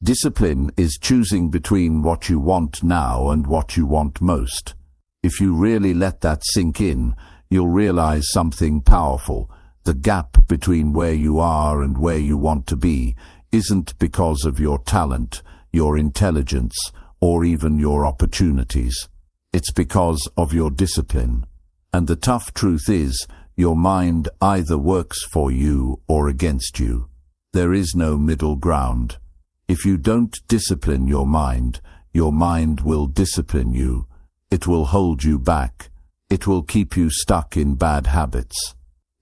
Discipline is choosing between what you want now and what you want most. If you really let that sink in, you'll realize something powerful. The gap between where you are and where you want to be isn't because of your talent, your intelligence, or even your opportunities. It's because of your discipline. And the tough truth is, your mind either works for you or against you. There is no middle ground. If you don't discipline your mind will discipline you. It will hold you back. It will keep you stuck in bad habits.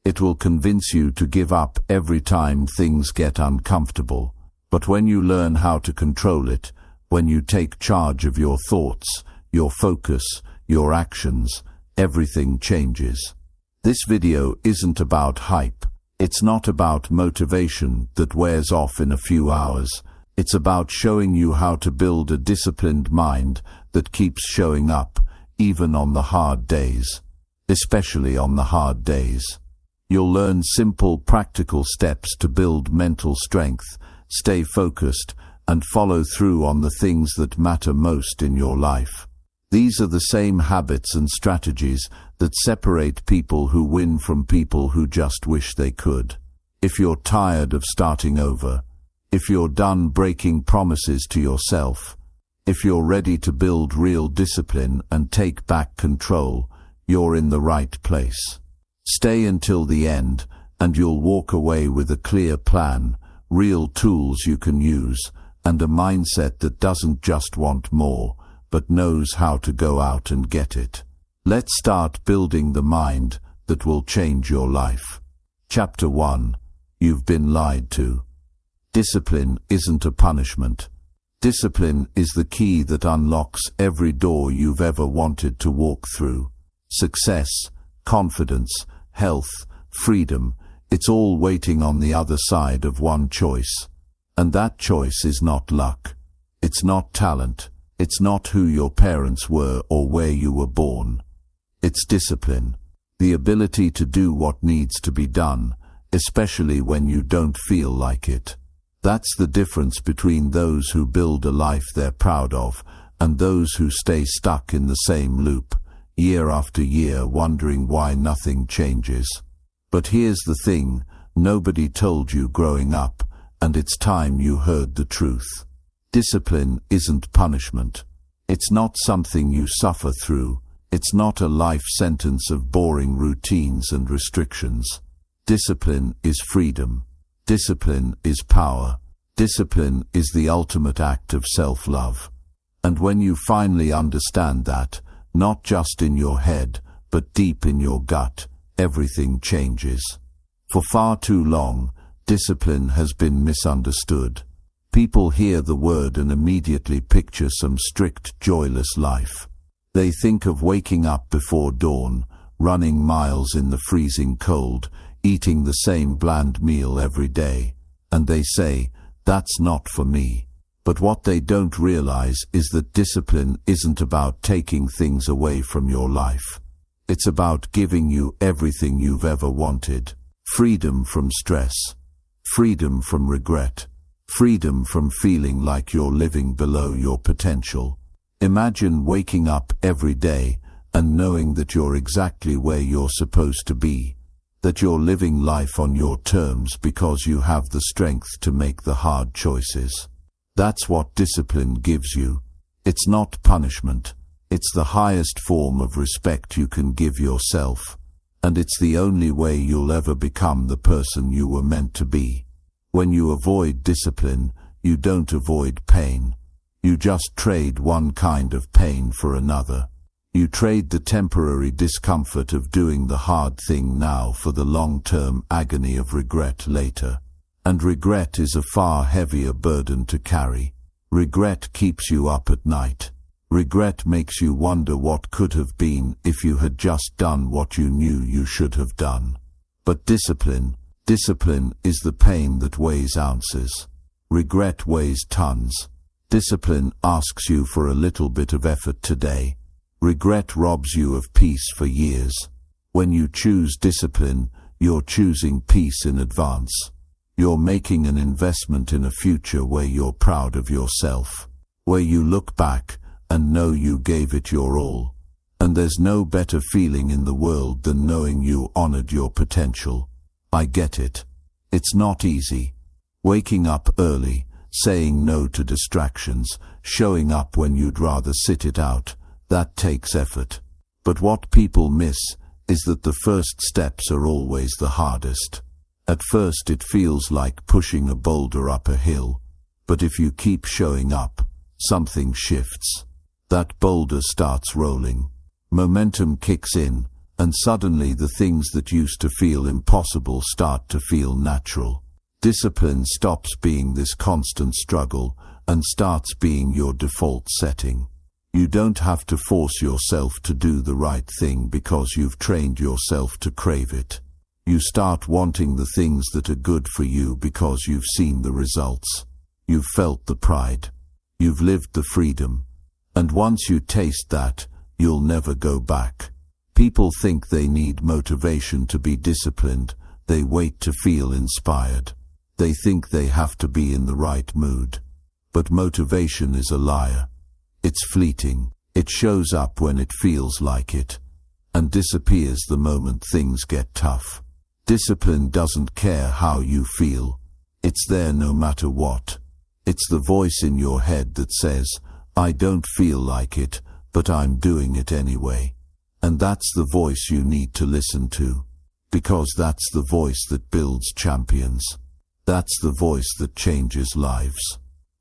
It will convince you to give up every time things get uncomfortable. But when you learn how to control it, when you take charge of your thoughts, your focus, your actions, everything changes. This video isn't about hype. It's not about motivation that wears off in a few hours. It's about showing you how to build a disciplined mind that keeps showing up, even on the hard days. Especially on the hard days. You'll learn simple, practical steps to build mental strength, stay focused, and follow through on the things that matter most in your life. These are the same habits and strategies that separate people who win from people who just wish they could. If you're tired of starting over, if you're done breaking promises to yourself, if you're ready to build real discipline and take back control, you're in the right place. Stay until the end, and you'll walk away with a clear plan, real tools you can use, and a mindset that doesn't just want more, but knows how to go out and get it. Let's start building the mind that will change your life. Chapter 1. You've been lied to. Discipline isn't a punishment. Discipline is the key that unlocks every door you've ever wanted to walk through. Success, confidence, health, freedom, it's all waiting on the other side of one choice. And that choice is not luck. It's not talent. It's not who your parents were or where you were born. It's discipline. The ability to do what needs to be done, especially when you don't feel like it. That's the difference between those who build a life they're proud of and those who stay stuck in the same loop, year after year, wondering why nothing changes. But here's the thing, nobody told you growing up, and it's time you heard the truth. Discipline isn't punishment. It's not something you suffer through. It's not a life sentence of boring routines and restrictions. Discipline is freedom. Discipline is power. Discipline is the ultimate act of self-love. And when you finally understand that, not just in your head, but deep in your gut, everything changes. For far too long, discipline has been misunderstood. People hear the word and immediately picture some strict, joyless life. They think of waking up before dawn, running miles in the freezing cold, eating the same bland meal every day, and they say, "That's not for me." But what they don't realize is that discipline isn't about taking things away from your life. It's about giving you everything you've ever wanted. Freedom from stress. Freedom from regret. Freedom from feeling like you're living below your potential. Imagine waking up every day and knowing that you're exactly where you're supposed to be. That you're living life on your terms because you have the strength to make the hard choices. That's what discipline gives you. It's not punishment. It's the highest form of respect you can give yourself. And it's the only way you'll ever become the person you were meant to be. When you avoid discipline, you don't avoid pain. You just trade one kind of pain for another. You trade the temporary discomfort of doing the hard thing now for the long-term agony of regret later. And regret is a far heavier burden to carry. Regret keeps you up at night. Regret makes you wonder what could have been if you had just done what you knew you should have done. But discipline is the pain that weighs ounces. Regret weighs tons. Discipline asks you for a little bit of effort today. Regret robs you of peace for years. When you choose discipline, you're choosing peace in advance. You're making an investment in a future where you're proud of yourself, where you look back and know you gave it your all. And there's no better feeling in the world than knowing you honored your potential. I get it. It's not easy. Waking up early, saying no to distractions, showing up when you'd rather sit it out, that takes effort. But what people miss is that the first steps are always the hardest. At first it feels like pushing a boulder up a hill, but if you keep showing up, something shifts. That boulder starts rolling. Momentum kicks in, and suddenly the things that used to feel impossible start to feel natural. Discipline stops being this constant struggle and starts being your default setting. You don't have to force yourself to do the right thing because you've trained yourself to crave it. You start wanting the things that are good for you because you've seen the results. You've felt the pride. You've lived the freedom. And once you taste that, you'll never go back. People think they need motivation to be disciplined. They wait to feel inspired. They think they have to be in the right mood. But motivation is a liar. It's fleeting. It shows up when it feels like it, and disappears the moment things get tough. Discipline doesn't care how you feel. It's there no matter what. It's the voice in your head that says, I don't feel like it, but I'm doing it anyway. And that's the voice you need to listen to, because that's the voice that builds champions. That's the voice that changes lives.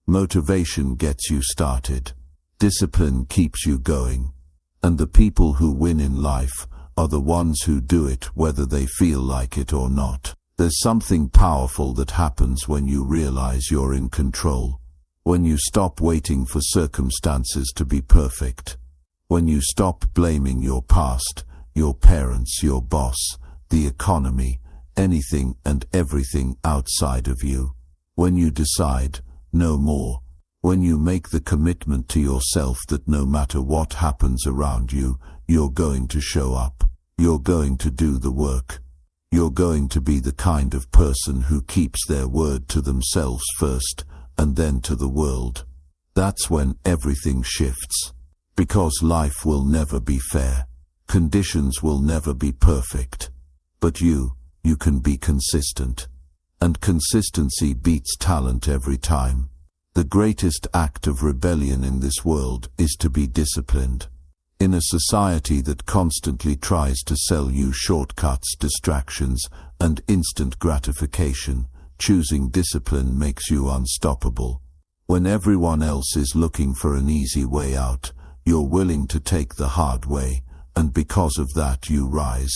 Motivation gets you started. Discipline keeps you going. And the people who win in life are the ones who do it whether they feel like it or not. There's something powerful that happens when you realize you're in control. When you stop waiting for circumstances to be perfect. When you stop blaming your past, your parents, your boss, the economy, anything and everything outside of you. When you decide, no more. When you make the commitment to yourself that no matter what happens around you, you're going to show up. You're going to do the work. You're going to be the kind of person who keeps their word to themselves first, and then to the world. That's when everything shifts. Because life will never be fair. Conditions will never be perfect. But you can be consistent. And consistency beats talent every time. The greatest act of rebellion in this world is to be disciplined. In a society that constantly tries to sell you shortcuts, distractions, and instant gratification, choosing discipline makes you unstoppable. When everyone else is looking for an easy way out, you're willing to take the hard way, and because of that you rise.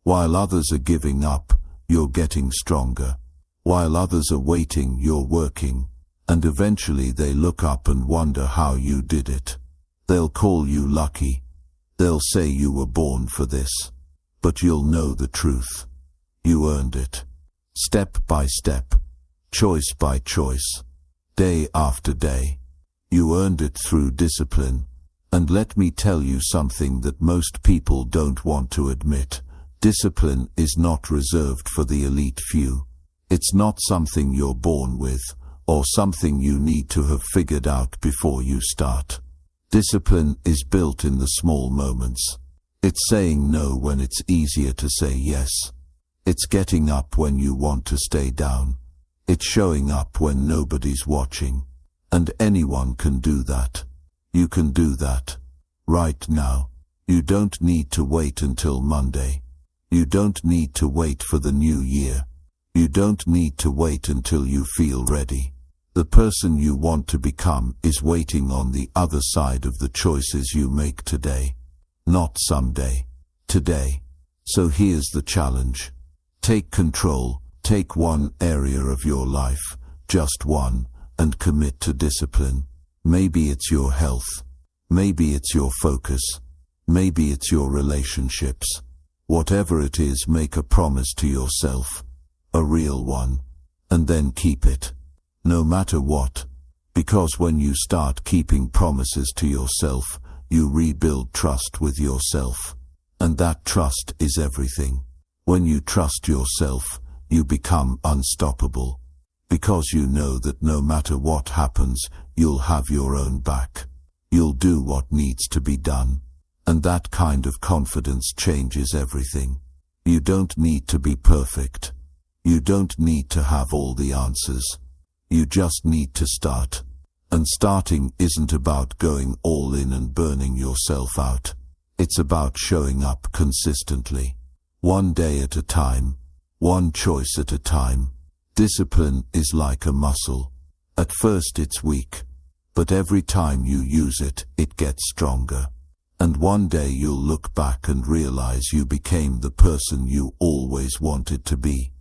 While others are giving up, you're getting stronger. While others are waiting, you're working. And eventually they look up and wonder how you did it. They'll call you lucky. They'll say you were born for this. But you'll know the truth. You earned it. Step by step. Choice by choice. Day after day. You earned it through discipline. And let me tell you something that most people don't want to admit. Discipline is not reserved for the elite few. It's not something you're born with, or something you need to have figured out before you start. Discipline is built in the small moments. It's saying no when it's easier to say yes. It's getting up when you want to stay down. It's showing up when nobody's watching. And anyone can do that. You can do that. Right now. You don't need to wait until Monday. You don't need to wait for the new year. You don't need to wait until you feel ready. The person you want to become is waiting on the other side of the choices you make today. Not someday. Today. So here's the challenge. Take control. Take one area of your life, just one, and commit to discipline. Maybe it's your health. Maybe it's your focus. Maybe it's your relationships. Whatever it is, make a promise to yourself. A real one. And then keep it. No matter what. Because when you start keeping promises to yourself, you rebuild trust with yourself. And that trust is everything. When you trust yourself, you become unstoppable. Because you know that no matter what happens, you'll have your own back. You'll do what needs to be done. And that kind of confidence changes everything. You don't need to be perfect. You don't need to have all the answers. You just need to start. And starting isn't about going all in and burning yourself out. It's about showing up consistently. One day at a time. One choice at a time. Discipline is like a muscle. At first it's weak, but every time you use it, it gets stronger. And one day you'll look back and realize you became the person you always wanted to be.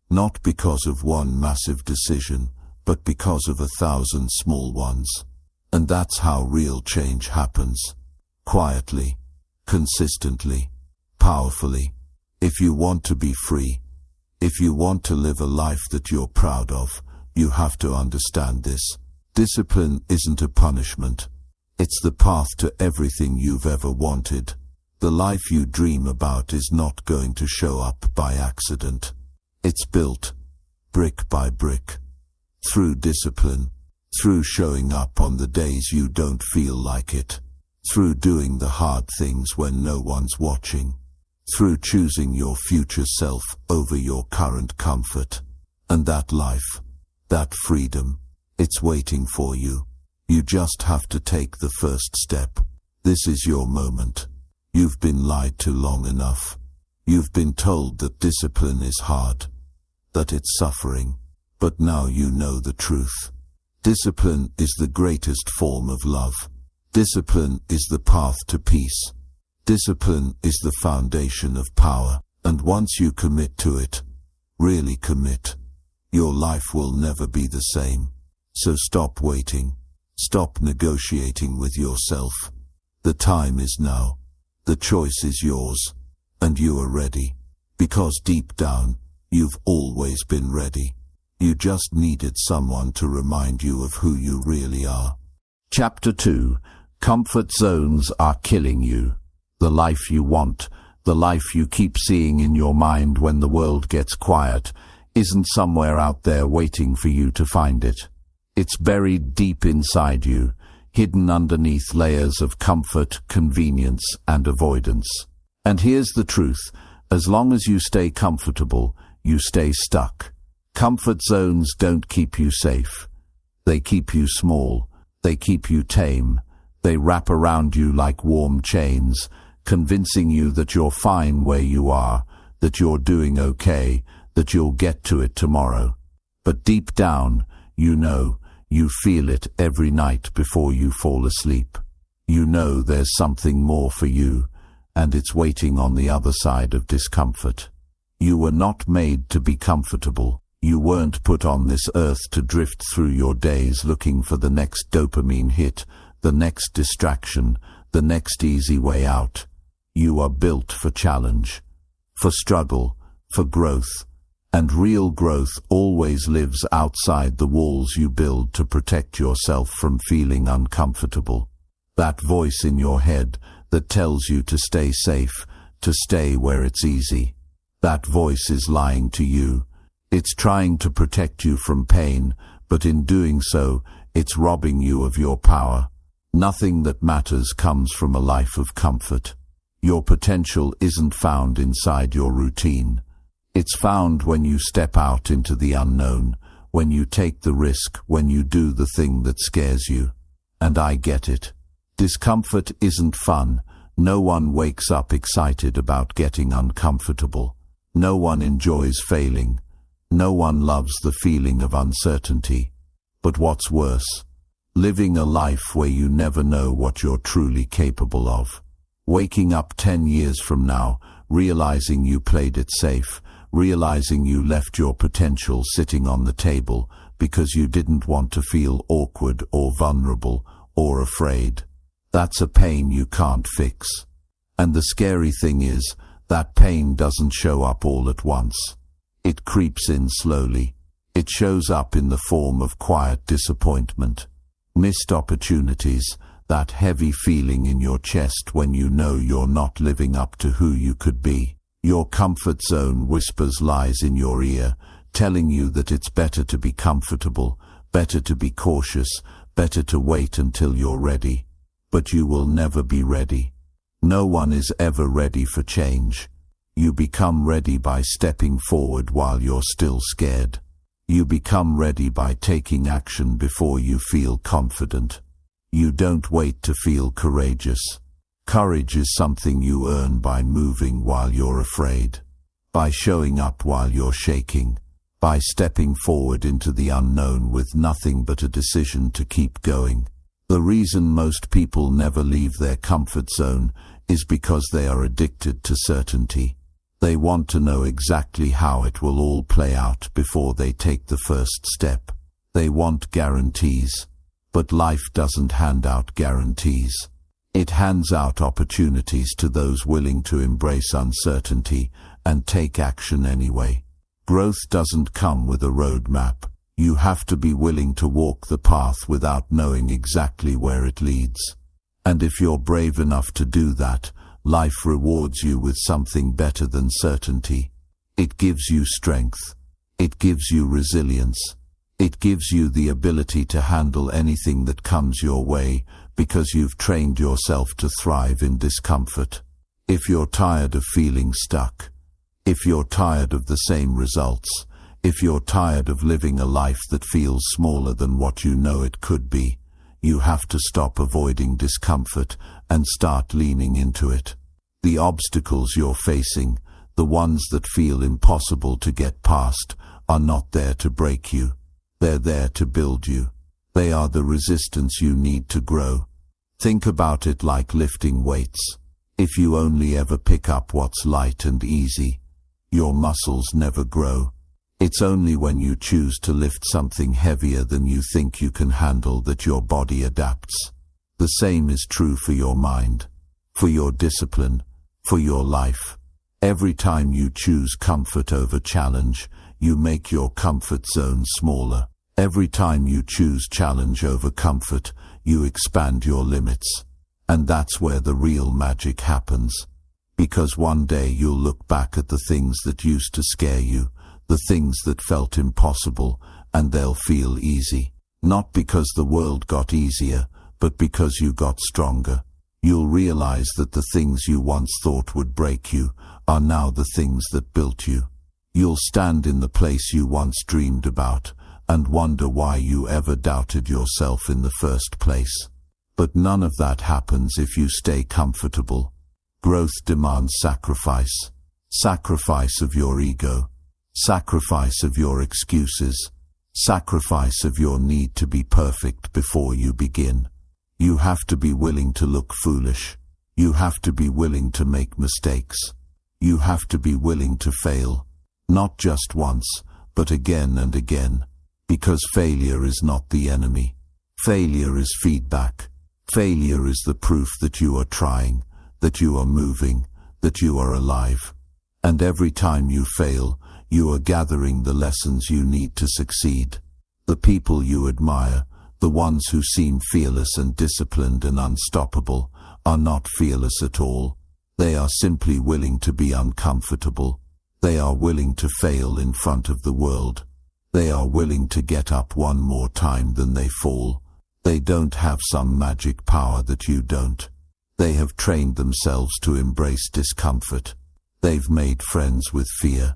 Not because of one massive decision, but because of 1,000 small ones. And that's how real change happens. Quietly, consistently, powerfully. If you want to be free, if you want to live a life that you're proud of, you have to understand this. Discipline isn't a punishment. It's the path to everything you've ever wanted. The life you dream about is not going to show up by accident. It's built, brick by brick. Through discipline. Through showing up on the days you don't feel like it. Through doing the hard things when no one's watching. Through choosing your future self over your current comfort. And that life, that freedom, it's waiting for you. You just have to take the first step. This is your moment. You've been lied to long enough. You've been told that discipline is hard, that it's suffering. But now you know the truth. Discipline is the greatest form of love. Discipline is the path to peace. Discipline is the foundation of power, and once you commit to it, really commit, your life will never be the same. So stop waiting. Stop negotiating with yourself. The time is now. The choice is yours, and you are ready. Because deep down, you've always been ready. You just needed someone to remind you of who you really are. Chapter 2. Comfort zones are killing you. The life you want, the life you keep seeing in your mind when the world gets quiet, isn't somewhere out there waiting for you to find it. It's buried deep inside you, hidden underneath layers of comfort, convenience, and avoidance. And here's the truth, as long as you stay comfortable, you stay stuck. Comfort zones don't keep you safe. They keep you small. They keep you tame. They wrap around you like warm chains, convincing you that you're fine where you are, that you're doing okay, that you'll get to it tomorrow. But deep down, you know, you feel it every night before you fall asleep. You know there's something more for you, and it's waiting on the other side of discomfort. You were not made to be comfortable. You weren't put on this earth to drift through your days looking for the next dopamine hit, the next distraction, the next easy way out. You are built for challenge, for struggle, for growth. And real growth always lives outside the walls you build to protect yourself from feeling uncomfortable. That voice in your head that tells you to stay safe, to stay where it's easy. That voice is lying to you. It's trying to protect you from pain, but in doing so, it's robbing you of your power. Nothing that matters comes from a life of comfort. Your potential isn't found inside your routine. It's found when you step out into the unknown, when you take the risk, when you do the thing that scares you. And I get it. Discomfort isn't fun. No one wakes up excited about getting uncomfortable. No one enjoys failing. No one loves the feeling of uncertainty. But what's worse? Living a life where you never know what you're truly capable of. Waking up 10 years from now, realizing you played it safe, realizing you left your potential sitting on the table because you didn't want to feel awkward or vulnerable or afraid. That's a pain you can't fix. And the scary thing is, that pain doesn't show up all at once. It creeps in slowly. It shows up in the form of quiet disappointment, missed opportunities, that heavy feeling in your chest when you know you're not living up to who you could be. Your comfort zone whispers lies in your ear, telling you that it's better to be comfortable, better to be cautious, better to wait until you're ready. But you will never be ready. No one is ever ready for change. You become ready by stepping forward while you're still scared. You become ready by taking action before you feel confident. You don't wait to feel courageous. Courage is something you earn by moving while you're afraid, by showing up while you're shaking, by stepping forward into the unknown with nothing but a decision to keep going. The reason most people never leave their comfort zone is because they are addicted to certainty. They want to know exactly how it will all play out before they take the first step. They want guarantees. But life doesn't hand out guarantees. It hands out opportunities to those willing to embrace uncertainty and take action anyway. Growth doesn't come with a roadmap. You have to be willing to walk the path without knowing exactly where it leads. And if you're brave enough to do that, life rewards you with something better than certainty. It gives you strength. It gives you resilience. It gives you the ability to handle anything that comes your way because you've trained yourself to thrive in discomfort. If you're tired of feeling stuck, if you're tired of the same results, if you're tired of living a life that feels smaller than what you know it could be, you have to stop avoiding discomfort and start leaning into it. The obstacles you're facing, the ones that feel impossible to get past, are not there to break you. They're there to build you. They are the resistance you need to grow. Think about it like lifting weights. If you only ever pick up what's light and easy, your muscles never grow. It's only when you choose to lift something heavier than you think you can handle that your body adapts. The same is true for your mind, for your discipline, for your life. Every time you choose comfort over challenge, you make your comfort zone smaller. Every time you choose challenge over comfort, you expand your limits. And that's where the real magic happens. Because one day you'll look back at the things that used to scare you, the things that felt impossible, and they'll feel easy. Not because the world got easier, but because you got stronger. You'll realize that the things you once thought would break you are now the things that built you. You'll stand in the place you once dreamed about and wonder why you ever doubted yourself in the first place. But none of that happens if you stay comfortable. Growth demands sacrifice. Sacrifice of your ego. Sacrifice of your excuses. Sacrifice of your need to be perfect before you begin. You have to be willing to look foolish. You have to be willing to make mistakes. You have to be willing to fail. Not just once, but again and again. Because failure is not the enemy. Failure is feedback. Failure is the proof that you are trying, that you are moving, that you are alive. And every time you fail, you are gathering the lessons you need to succeed. The people you admire, the ones who seem fearless and disciplined and unstoppable, are not fearless at all. They are simply willing to be uncomfortable. They are willing to fail in front of the world. They are willing to get up one more time than they fall. They don't have some magic power that you don't. They have trained themselves to embrace discomfort. They've made friends with fear.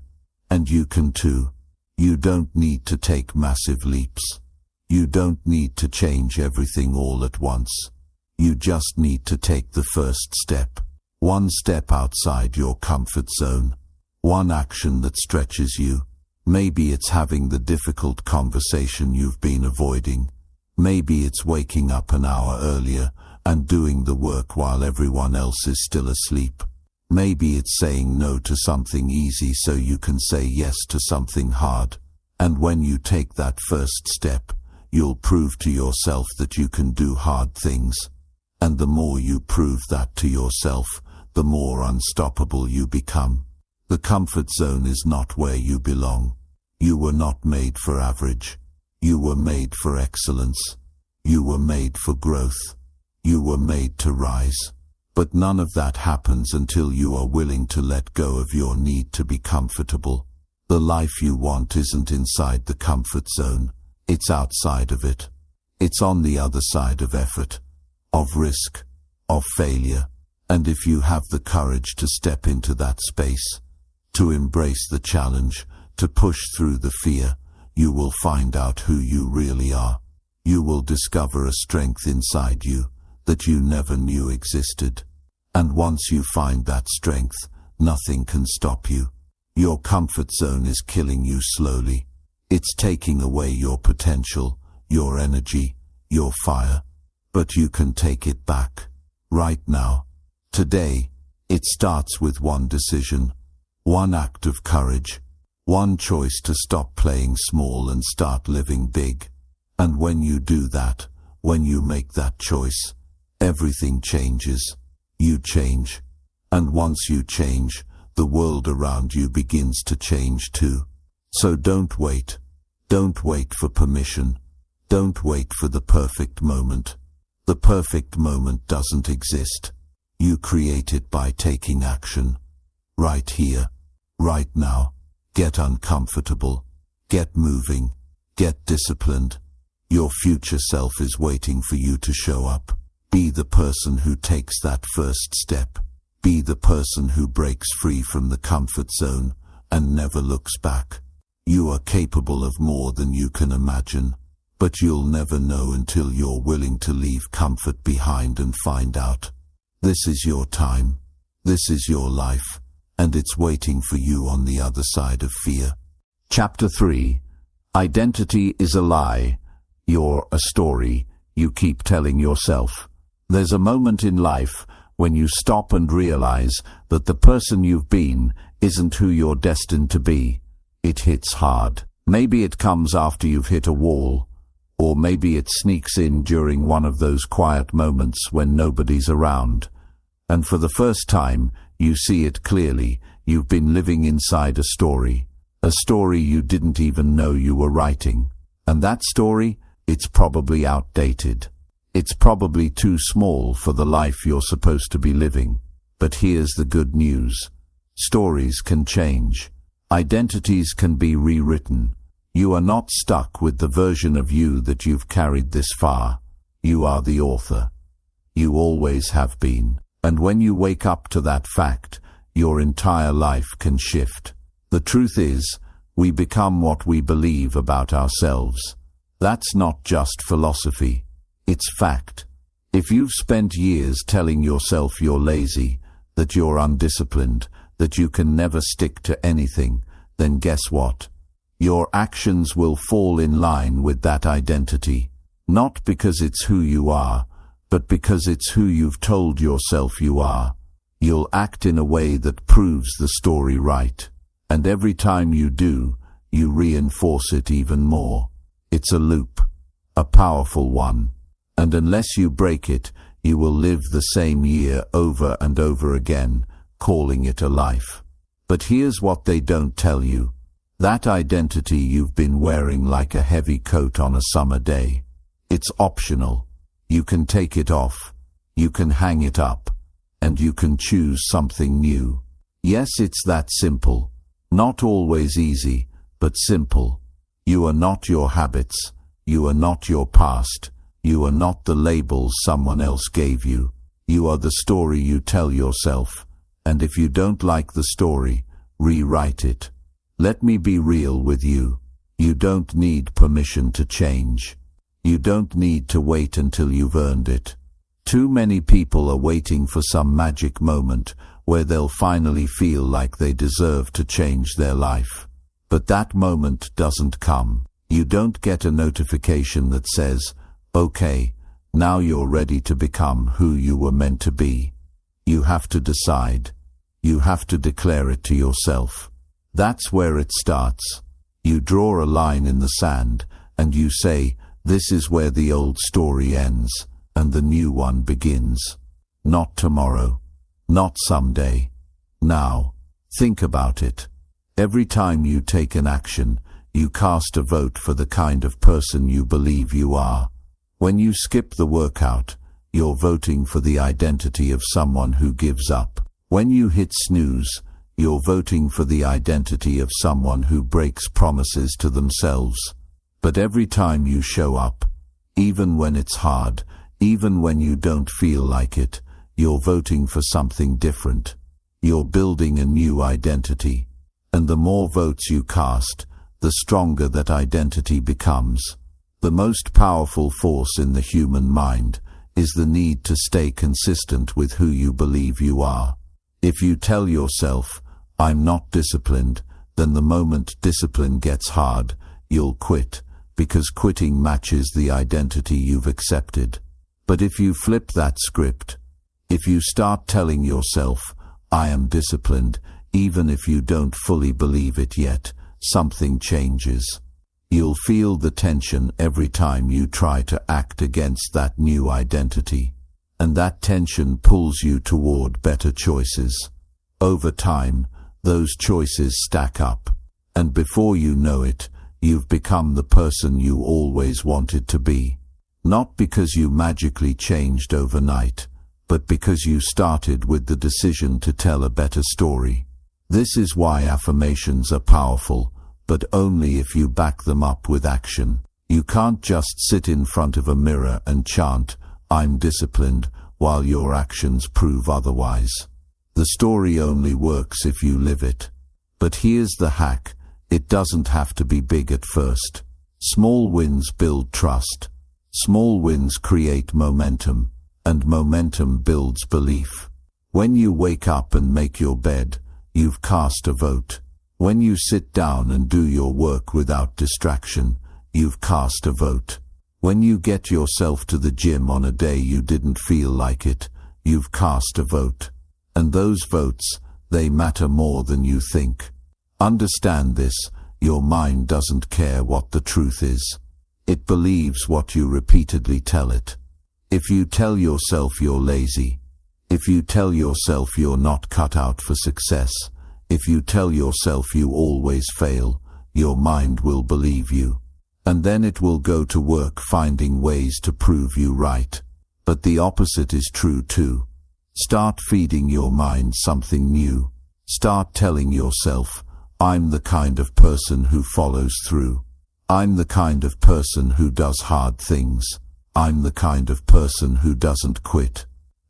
And you can too. You don't need to take massive leaps. You don't need to change everything all at once. You just need to take the first step. One step outside your comfort zone. One action that stretches you. Maybe it's having the difficult conversation you've been avoiding. Maybe it's waking up an hour earlier and doing the work while everyone else is still asleep. Maybe it's saying no to something easy so you can say yes to something hard. And when you take that first step, you'll prove to yourself that you can do hard things. And the more you prove that to yourself, the more unstoppable you become. The comfort zone is not where you belong. You were not made for average. You were made for excellence. You were made for growth. You were made to rise. But none of that happens until you are willing to let go of your need to be comfortable. The life you want isn't inside the comfort zone. It's outside of it. It's on the other side of effort, of risk, of failure. And if you have the courage to step into that space, to embrace the challenge, to push through the fear, you will find out who you really are. You will discover a strength inside you that you never knew existed. And once you find that strength, nothing can stop you. Your comfort zone is killing you slowly. It's taking away your potential, your energy, your fire. But you can take it back. Right now. Today. It starts with one decision. One act of courage. One choice to stop playing small and start living big. And when you do that, when you make that choice, everything changes. You change. And once you change, the world around you begins to change too. So don't wait. Don't wait for permission. Don't wait for the perfect moment. The perfect moment doesn't exist. You create it by taking action. Right here. Right now. Get uncomfortable. Get moving. Get disciplined. Your future self is waiting for you to show up. Be the person who takes that first step. Be the person who breaks free from the comfort zone and never looks back. You are capable of more than you can imagine, but you'll never know until you're willing to leave comfort behind and find out. This is your time. This is your life, and it's waiting for you on the other side of fear. Chapter 3. Identity is a lie. You're a story you keep telling yourself. There's a moment in life when you stop and realize that the person you've been isn't who you're destined to be. It hits hard. Maybe it comes after you've hit a wall, or maybe it sneaks in during one of those quiet moments when nobody's around. And for the first time, you see it clearly. You've been living inside a story you didn't even know you were writing. And that story, it's probably outdated. It's probably too small for the life you're supposed to be living. But here's the good news. Stories can change. Identities can be rewritten. You are not stuck with the version of you that you've carried this far. You are the author. You always have been. And when you wake up to that fact, your entire life can shift. The truth is, we become what we believe about ourselves. That's not just philosophy. It's fact. If you've spent years telling yourself you're lazy, that you're undisciplined, that you can never stick to anything, then guess what? Your actions will fall in line with that identity. Not because it's who you are, but because it's who you've told yourself you are. You'll act in a way that proves the story right. And every time you do, you reinforce it even more. It's a loop. A powerful one. And unless you break it, you will live the same year over and over again, calling it a life. But here's what they don't tell you. That identity you've been wearing like a heavy coat on a summer day. It's optional. You can take it off. You can hang it up. And you can choose something new. Yes, it's that simple. Not always easy, but simple. You are not your habits. You are not your past. You are not the labels someone else gave you. You are the story you tell yourself. And if you don't like the story, rewrite it. Let me be real with you. You don't need permission to change. You don't need to wait until you've earned it. Too many people are waiting for some magic moment where they'll finally feel like they deserve to change their life. But that moment doesn't come. You don't get a notification that says, "Okay, now you're ready to become who you were meant to be." You have to decide. You have to declare it to yourself. That's where it starts. You draw a line in the sand, and you say, "This is where the old story ends, and the new one begins." Not tomorrow. Not someday. Now. Think about it. Every time you take an action, you cast a vote for the kind of person you believe you are. When you skip the workout, you're voting for the identity of someone who gives up. When you hit snooze, You're voting for the identity of someone who breaks promises to themselves. But every time you show up, even when it's hard, even when you don't feel like it, you're voting for something different. You're building a new identity. And the more votes you cast, the stronger that identity becomes. The most powerful force in the human mind is the need to stay consistent with who you believe you are. If you tell yourself, "I'm not disciplined," then the moment discipline gets hard, you'll quit, because quitting matches the identity you've accepted. But if you flip that script, if you start telling yourself, "I am disciplined," even if you don't fully believe it yet, something changes. You'll feel the tension every time you try to act against that new identity. And that tension pulls you toward better choices. Over time, those choices stack up. And before you know it, you've become the person you always wanted to be. Not because you magically changed overnight, but because you started with the decision to tell a better story. This is why affirmations are powerful, but only if you back them up with action. You can't just sit in front of a mirror and chant, "I'm disciplined," while your actions prove otherwise. The story only works if you live it. But here's the hack: it doesn't have to be big at first. Small wins build trust. Small wins create momentum, and momentum builds belief. When you wake up and make your bed, you've cast a vote. When you sit down and do your work without distraction, you've cast a vote. When you get yourself to the gym on a day you didn't feel like it, you've cast a vote. And those votes, they matter more than you think. Understand this: your mind doesn't care what the truth is. It believes what you repeatedly tell it. If you tell yourself you're lazy, if you tell yourself you're not cut out for success, if you tell yourself you always fail, your mind will believe you. And then it will go to work finding ways to prove you right. But the opposite is true too. Start feeding your mind something new. Start telling yourself, "I'm the kind of person who follows through. I'm the kind of person who does hard things. I'm the kind of person who doesn't quit."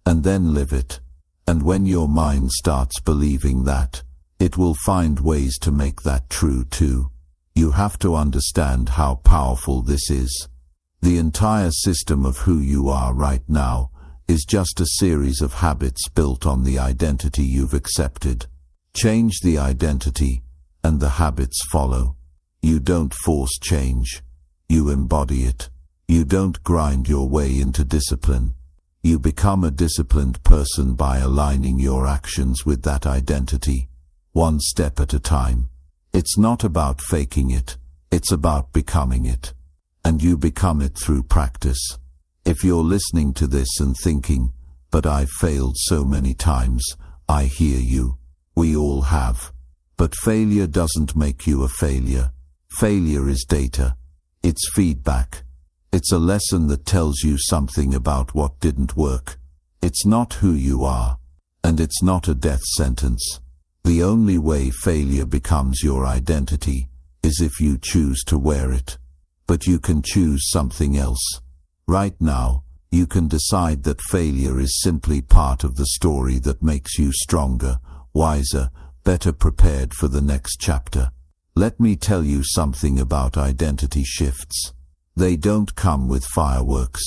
And then live it. And when your mind starts believing that, it will find ways to make that true too. You have to understand how powerful this is. The entire system of who you are right now is just a series of habits built on the identity you've accepted. Change the identity, and the habits follow. You don't force change. You embody it. You don't grind your way into discipline. You become a disciplined person by aligning your actions with that identity, one step at a time. It's not about faking it. It's about becoming it. And you become it through practice. If you're listening to this and thinking, "But I've failed so many times," I hear you. We all have. But failure doesn't make you a failure. Failure is data. It's feedback. It's a lesson that tells you something about what didn't work. It's not who you are. And it's not a death sentence. The only way failure becomes your identity is if you choose to wear it. But you can choose something else. Right now, you can decide that failure is simply part of the story that makes you stronger, wiser, better prepared for the next chapter. Let me tell you something about identity shifts. They don't come with fireworks.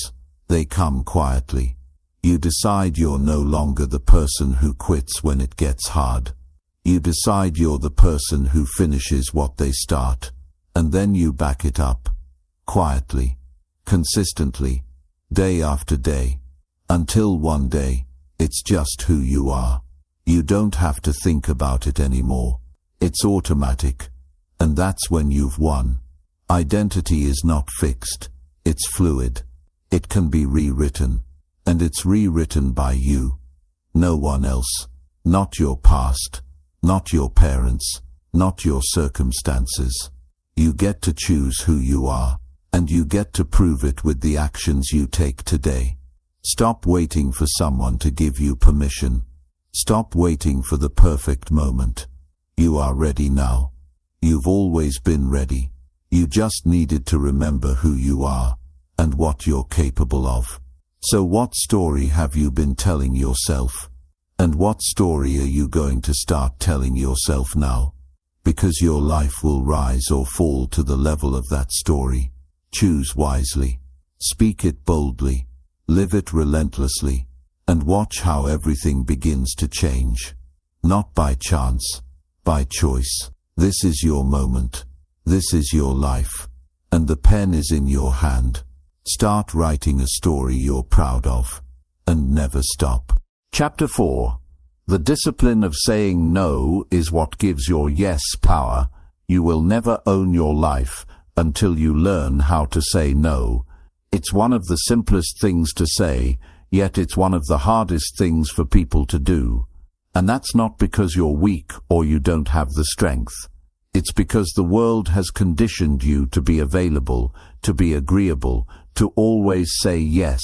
They come quietly. You decide you're no longer the person who quits when it gets hard. You decide you're the person who finishes what they start. And then you back it up. Quietly. Consistently. Day after day. Until one day, it's just who you are. You don't have to think about it anymore. It's automatic. And that's when you've won. Identity is not fixed. It's fluid. It can be rewritten. And it's rewritten by you. No one else. Not your past. Not your parents. Not your circumstances. You get to choose who you are. And you get to prove it with the actions you take today. Stop waiting for someone to give you permission. Stop waiting for the perfect moment. You are ready now. You've always been ready. You just needed to remember who you are and what you're capable of. So what story have you been telling yourself? And what story are you going to start telling yourself now? Because your life will rise or fall to the level of that story. Choose wisely. Speak it boldly. Live it relentlessly. And watch how everything begins to change. Not by chance, by choice. This is your moment. This is your life. And the pen is in your hand. Start writing a story you're proud of. And never stop. Chapter 4. The discipline of saying no is what gives your yes power. You will never own your life until you learn how to say no. It's one of the simplest things to say, yet it's one of the hardest things for people to do. And that's not because you're weak or you don't have the strength. It's because the world has conditioned you to be available, to be agreeable, to always say yes,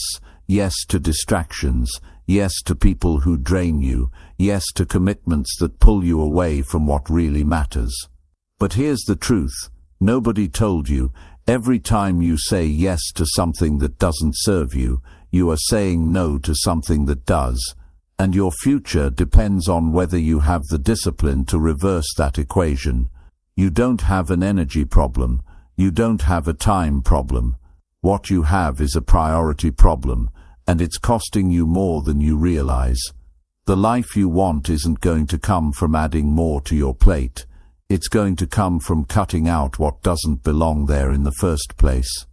yes to distractions, yes to people who drain you, yes to commitments that pull you away from what really matters. But here's the truth. Nobody told you. Every time you say yes to something that doesn't serve you, you are saying no to something that does. And your future depends on whether you have the discipline to reverse that equation. You don't have an energy problem. You don't have a time problem. What you have is a priority problem, and it's costing you more than you realize. The life you want isn't going to come from adding more to your plate. It's going to come from cutting out what doesn't belong there in the first place.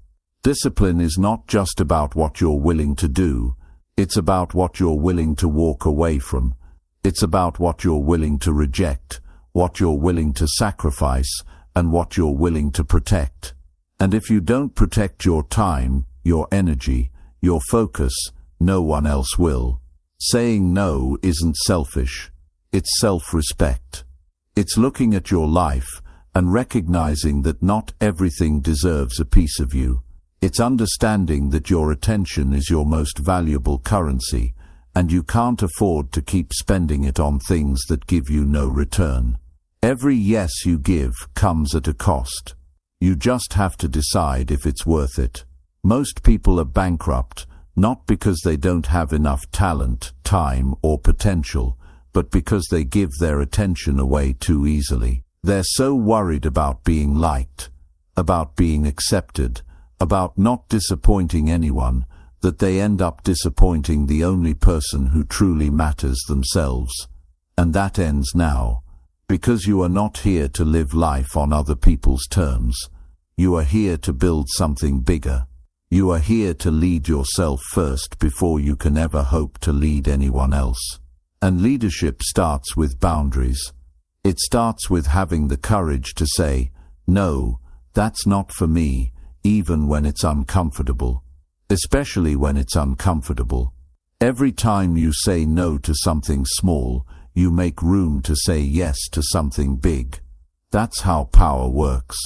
Discipline is not just about what you're willing to do. It's about what you're willing to walk away from. It's about what you're willing to reject, what you're willing to sacrifice, and what you're willing to protect. And if you don't protect your time, your energy, your focus, no one else will. Saying no isn't selfish. It's self-respect. It's looking at your life and recognizing that not everything deserves a piece of you. It's understanding that your attention is your most valuable currency, and you can't afford to keep spending it on things that give you no return. Every yes you give comes at a cost. You just have to decide if it's worth it. Most people are bankrupt, not because they don't have enough talent, time, or potential, but because they give their attention away too easily. They're so worried about being liked, about being accepted, about not disappointing anyone, that they end up disappointing the only person who truly matters, themselves. And that ends now. Because you are not here to live life on other people's terms. You are here to build something bigger. You are here to lead yourself first before you can ever hope to lead anyone else. And leadership starts with boundaries. It starts with having the courage to say, no, that's not for me, even when it's uncomfortable. Especially when it's uncomfortable. Every time you say no to something small, you make room to say yes to something big. That's how power works.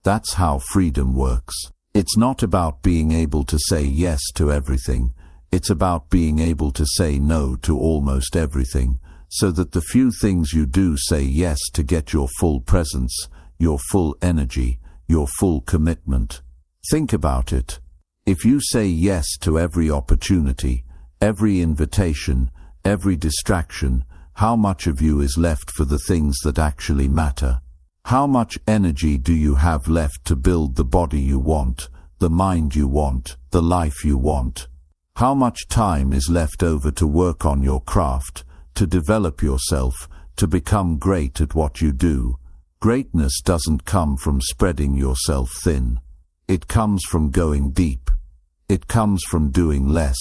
That's how freedom works. It's not about being able to say yes to everything. It's about being able to say no to almost everything, so that the few things you do say yes to get your full presence, your full energy, your full commitment. Think about it. If you say yes to every opportunity, every invitation, every distraction, how much of you is left for the things that actually matter? How much energy do you have left to build the body you want, the mind you want, the life you want? How much time is left over to work on your craft, to develop yourself, to become great at what you do? Greatness doesn't come from spreading yourself thin. It comes from going deep. It comes from doing less,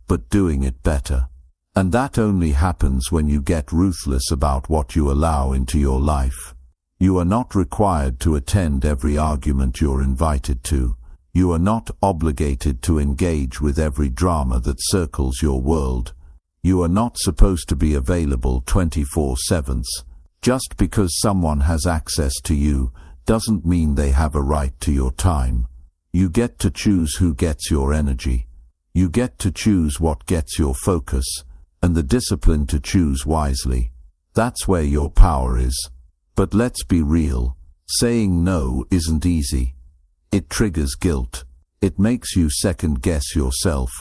but doing it better. And that only happens when you get ruthless about what you allow into your life. You are not required to attend every argument you're invited to. You are not obligated to engage with every drama that circles your world. You are not supposed to be available 24/7. Just because someone has access to you doesn't mean they have a right to your time. You get to choose who gets your energy. You get to choose what gets your focus. and the discipline to choose wisely. That's where your power is. But let's be real, saying no isn't easy. It triggers guilt. It makes you second-guess yourself.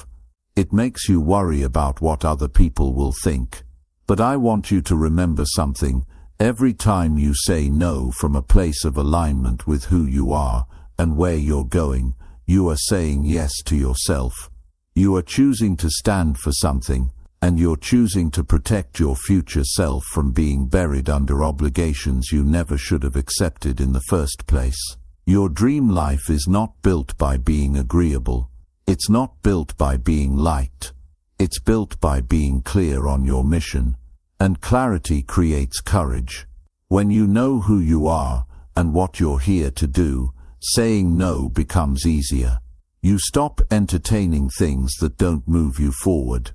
It makes you worry about what other people will think. But I want you to remember something. Every time you say no from a place of alignment with who you are and where you're going, you are saying yes to yourself. You are choosing to stand for something, and you're choosing to protect your future self from being buried under obligations you never should have accepted in the first place. Your dream life is not built by being agreeable. It's not built by being liked. It's built by being clear on your mission. And clarity creates courage. When you know who you are and what you're here to do, saying no becomes easier. You stop entertaining things that don't move you forward.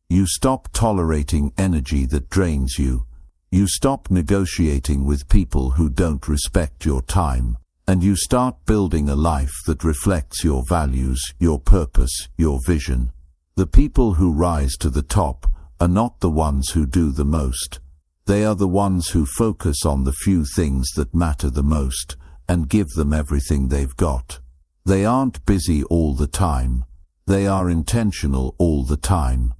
You stop tolerating energy that drains you. You stop negotiating with people who don't respect your time. And you start building a life that reflects your values, your purpose, your vision. The people who rise to the top are not the ones who do the most. They are the ones who focus on the few things that matter the most and give them everything they've got. They aren't busy all the time. They are intentional all the time.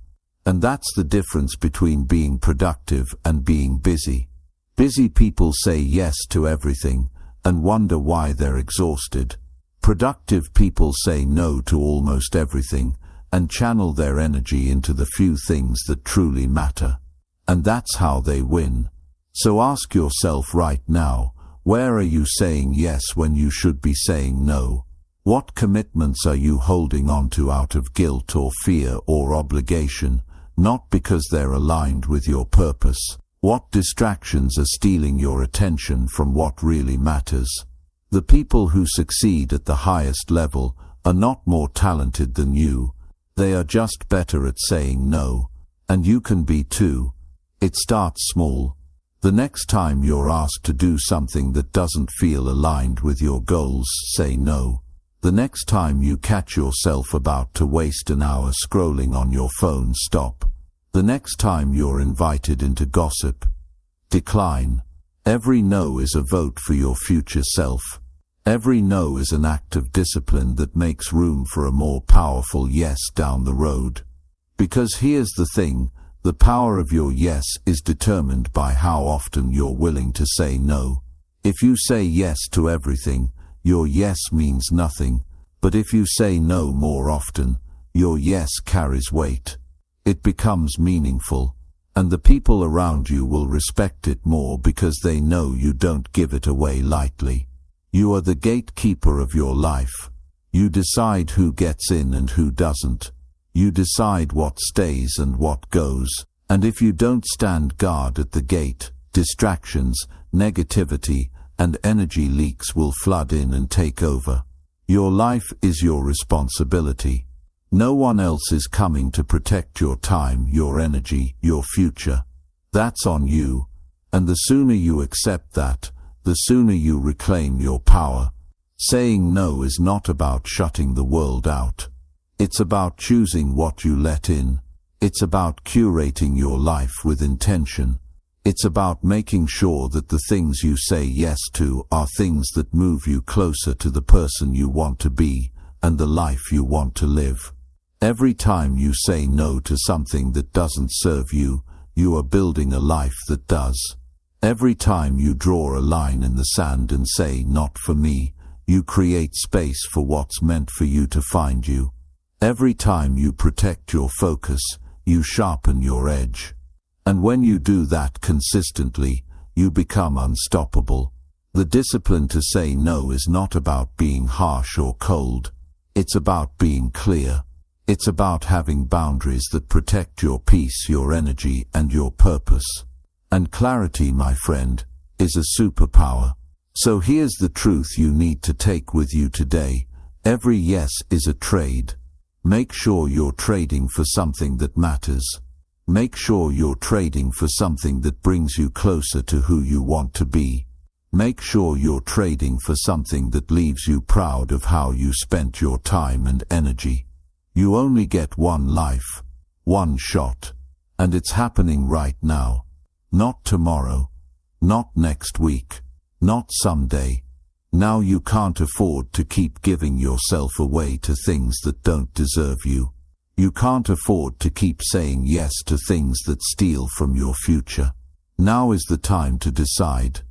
And that's the difference between being productive and being busy. Busy people say yes to everything and wonder why they're exhausted. Productive people say no to almost everything and channel their energy into the few things that truly matter. And that's how they win. So ask yourself right now, where are you saying yes when you should be saying no? What commitments are you holding on to out of guilt or fear or obligation, not because they're aligned with your purpose? What distractions are stealing your attention from what really matters? The people who succeed at the highest level are not more talented than you. They are just better at saying no. And you can be too. It starts small. The next time you're asked to do something that doesn't feel aligned with your goals, say no. The next time you catch yourself about to waste an hour scrolling on your phone, stop. The next time you're invited into gossip, decline. Every no is a vote for your future self. Every no is an act of discipline that makes room for a more powerful yes down the road. Because here's the thing, the power of your yes is determined by how often you're willing to say no. If you say yes to everything, your yes means nothing. But if you say no more often, your yes carries weight. It becomes meaningful, and the people around you will respect it more because they know you don't give it away lightly. You are the gatekeeper of your life. You decide who gets in and who doesn't. You decide what stays and what goes. And if you don't stand guard at the gate, distractions, negativity, and energy leaks will flood in and take over. Your life is your responsibility. No one else is coming to protect your time, your energy, your future. That's on you. And the sooner you accept that, the sooner you reclaim your power. Saying no is not about shutting the world out. It's about choosing what you let in. It's about curating your life with intention. It's about making sure that the things you say yes to are things that move you closer to the person you want to be and the life you want to live. Every time you say no to something that doesn't serve you, you are building a life that does. Every time you draw a line in the sand and say, "Not for me," you create space for what's meant for you to find you. Every time you protect your focus, you sharpen your edge. And when you do that consistently, you become unstoppable. The discipline to say no is not about being harsh or cold. It's about being clear. It's about having boundaries that protect your peace, your energy, and your purpose. And clarity, my friend, is a superpower. So here's the truth you need to take with you today. Every yes is a trade. Make sure you're trading for something that matters. Make sure you're trading for something that brings you closer to who you want to be. Make sure you're trading for something that leaves you proud of how you spent your time and energy. You only get one life, one shot. And it's happening right now. Not tomorrow. Not next week. Not someday. Now you can't afford to keep giving yourself away to things that don't deserve you. You can't afford to keep saying yes to things that steal from your future. Now is the time to decide.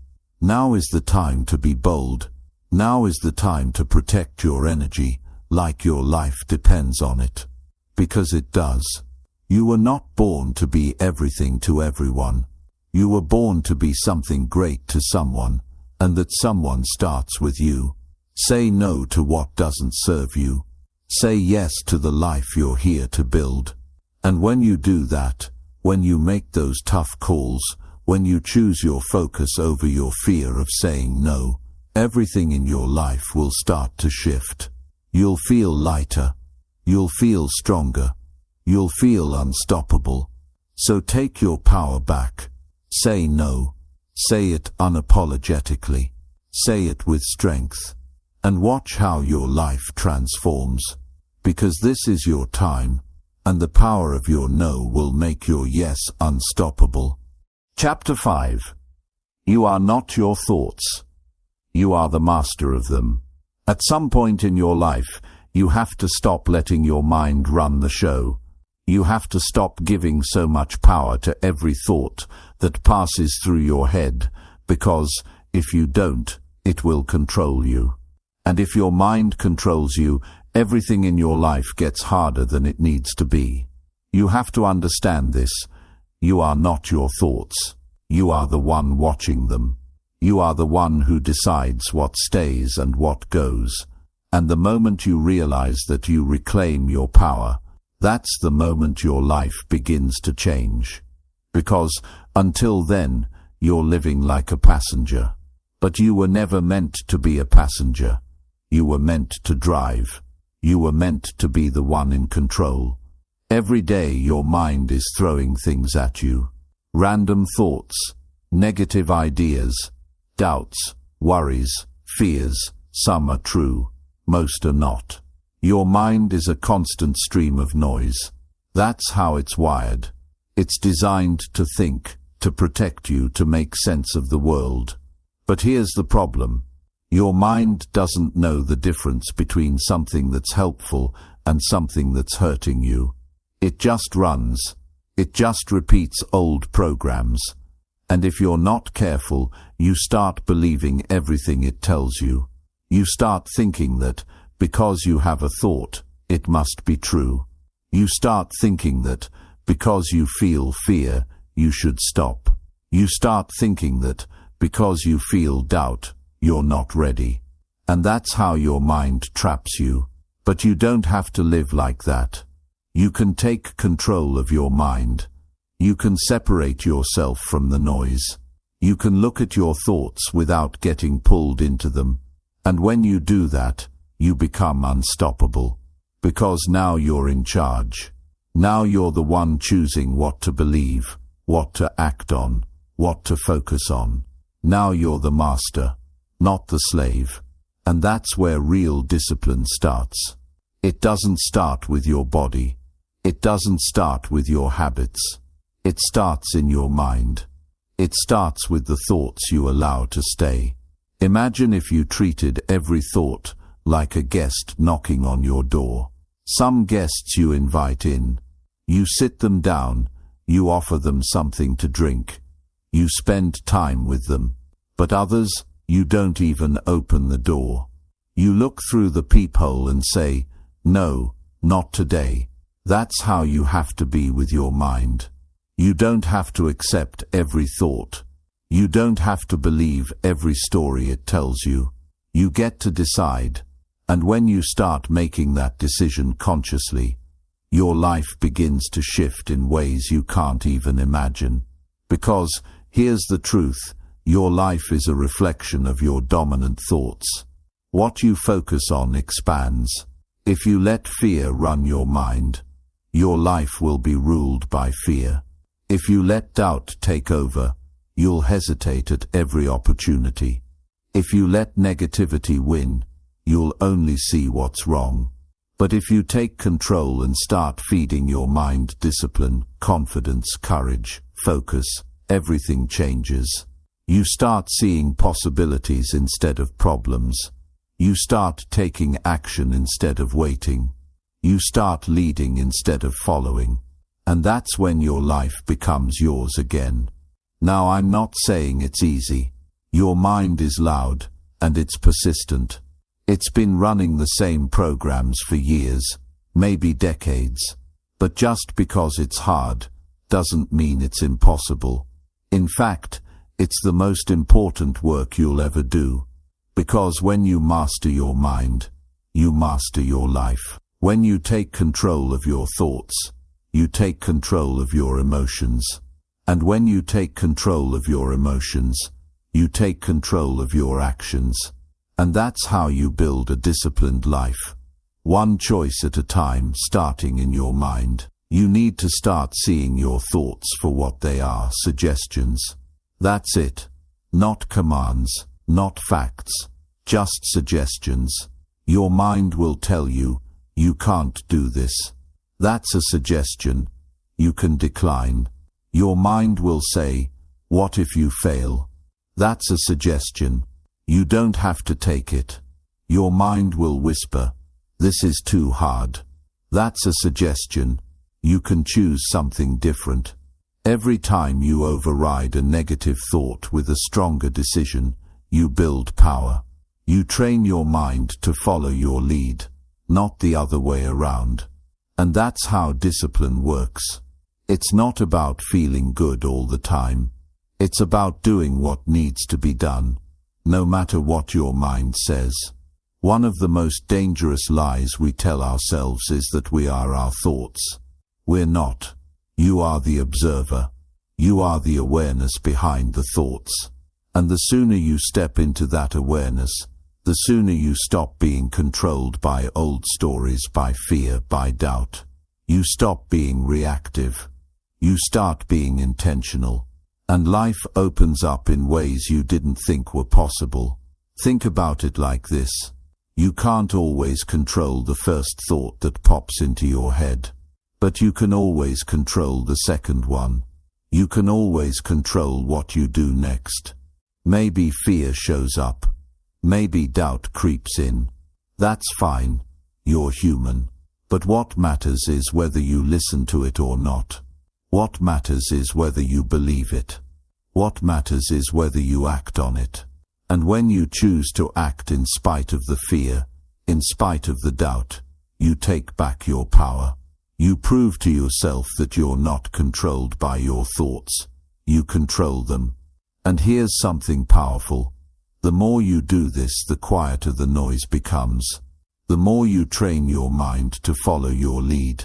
Now is the time to be bold. Now is the time to protect your energy, like your life depends on it. Because it does. You were not born to be everything to everyone. You were born to be something great to someone, and that someone starts with you. Say no to what doesn't serve you. Say yes to the life you're here to build. And when you do that, when you make those tough calls, when you choose your focus over your fear of saying no, everything in your life will start to shift. You'll feel lighter. You'll feel stronger. You'll feel unstoppable. So take your power back. Say no. Say it unapologetically. Say it with strength. And watch how your life transforms. Because this is your time, and the power of your no will make your yes unstoppable. Chapter 5. You are not your thoughts. You are the master of them. At some point in your life, you have to stop letting your mind run the show. You have to stop giving so much power to every thought that passes through your head, because if you don't, it will control you. And if your mind controls you, everything in your life gets harder than it needs to be. You have to understand this. You are not your thoughts. You are the one watching them. You are the one who decides what stays and what goes. And the moment you realize that you reclaim your power, that's the moment your life begins to change. Because until then, you're living like a passenger. But you were never meant to be a passenger. You were meant to drive. You were meant to be the one in control. Every day your mind is throwing things at you. Random thoughts, negative ideas, doubts, worries, fears. Some are true, most are not. Your mind is a constant stream of noise. That's how it's wired. It's designed to think, to protect you, to make sense of the world. But here's the problem. Your mind doesn't know the difference between something that's helpful and something that's hurting you. It just runs. It just repeats old programs. And if you're not careful, you start believing everything it tells you. You start thinking that, because you have a thought, it must be true. You start thinking that, because you feel fear, you should stop. You start thinking that, because you feel doubt, you're not ready. And that's how your mind traps you. But you don't have to live like that. You can take control of your mind. You can separate yourself from the noise. You can look at your thoughts without getting pulled into them. And when you do that, you become unstoppable. Because now you're in charge. Now you're the one choosing what to believe, what to act on, what to focus on. Now you're the master, not the slave. And that's where real discipline starts. It doesn't start with your body. It doesn't start with your habits. It starts in your mind. It starts with the thoughts you allow to stay. Imagine if you treated every thought like a guest knocking on your door. Some guests you invite in. You sit them down. You offer them something to drink. You spend time with them. But others, you don't even open the door. You look through the peephole and say, "No, not today." That's how you have to be with your mind. You don't have to accept every thought. You don't have to believe every story it tells you. You get to decide. And when you start making that decision consciously, your life begins to shift in ways you can't even imagine. Because, here's the truth, your life is a reflection of your dominant thoughts. What you focus on expands. If you let fear run your mind, your life will be ruled by fear. If you let doubt take over, you'll hesitate at every opportunity. If you let negativity win, you'll only see what's wrong. But if you take control and start feeding your mind discipline, confidence, courage, focus, everything changes. You start seeing possibilities instead of problems. You start taking action instead of waiting. You start leading instead of following. And that's when your life becomes yours again. Now, I'm not saying it's easy. Your mind is loud, and it's persistent. It's been running the same programs for years, maybe decades. But just because it's hard, doesn't mean it's impossible. In fact, it's the most important work you'll ever do. Because when you master your mind, you master your life. When you take control of your thoughts, you take control of your emotions. And when you take control of your emotions, you take control of your actions. And that's how you build a disciplined life. One choice at a time, starting in your mind. You need to start seeing your thoughts for what they are, suggestions. That's it. Not commands, not facts, just suggestions. Your mind will tell you, you can't do this. That's a suggestion. You can decline. Your mind will say, what if you fail? That's a suggestion. You don't have to take it. Your mind will whisper, this is too hard. That's a suggestion. You can choose something different. Every time you override a negative thought with a stronger decision, you build power. You train your mind to follow your lead, not the other way around. And that's how discipline works. It's not about feeling good all the time. It's about doing what needs to be done, no matter what your mind says. One of the most dangerous lies we tell ourselves is that we are our thoughts. We're not. You are the observer. You are the awareness behind the thoughts. And the sooner you step into that awareness, the sooner you stop being controlled by old stories, by fear, by doubt. You stop being reactive. You start being intentional. And life opens up in ways you didn't think were possible. Think about it like this. You can't always control the first thought that pops into your head. But you can always control the second one. You can always control what you do next. Maybe fear shows up. Maybe doubt creeps in. That's fine. You're human. But what matters is whether you listen to it or not. What matters is whether you believe it. What matters is whether you act on it. And when you choose to act in spite of the fear, in spite of the doubt, you take back your power. You prove to yourself that you're not controlled by your thoughts. You control them. And here's something powerful. The more you do this, the quieter the noise becomes. The more you train your mind to follow your lead,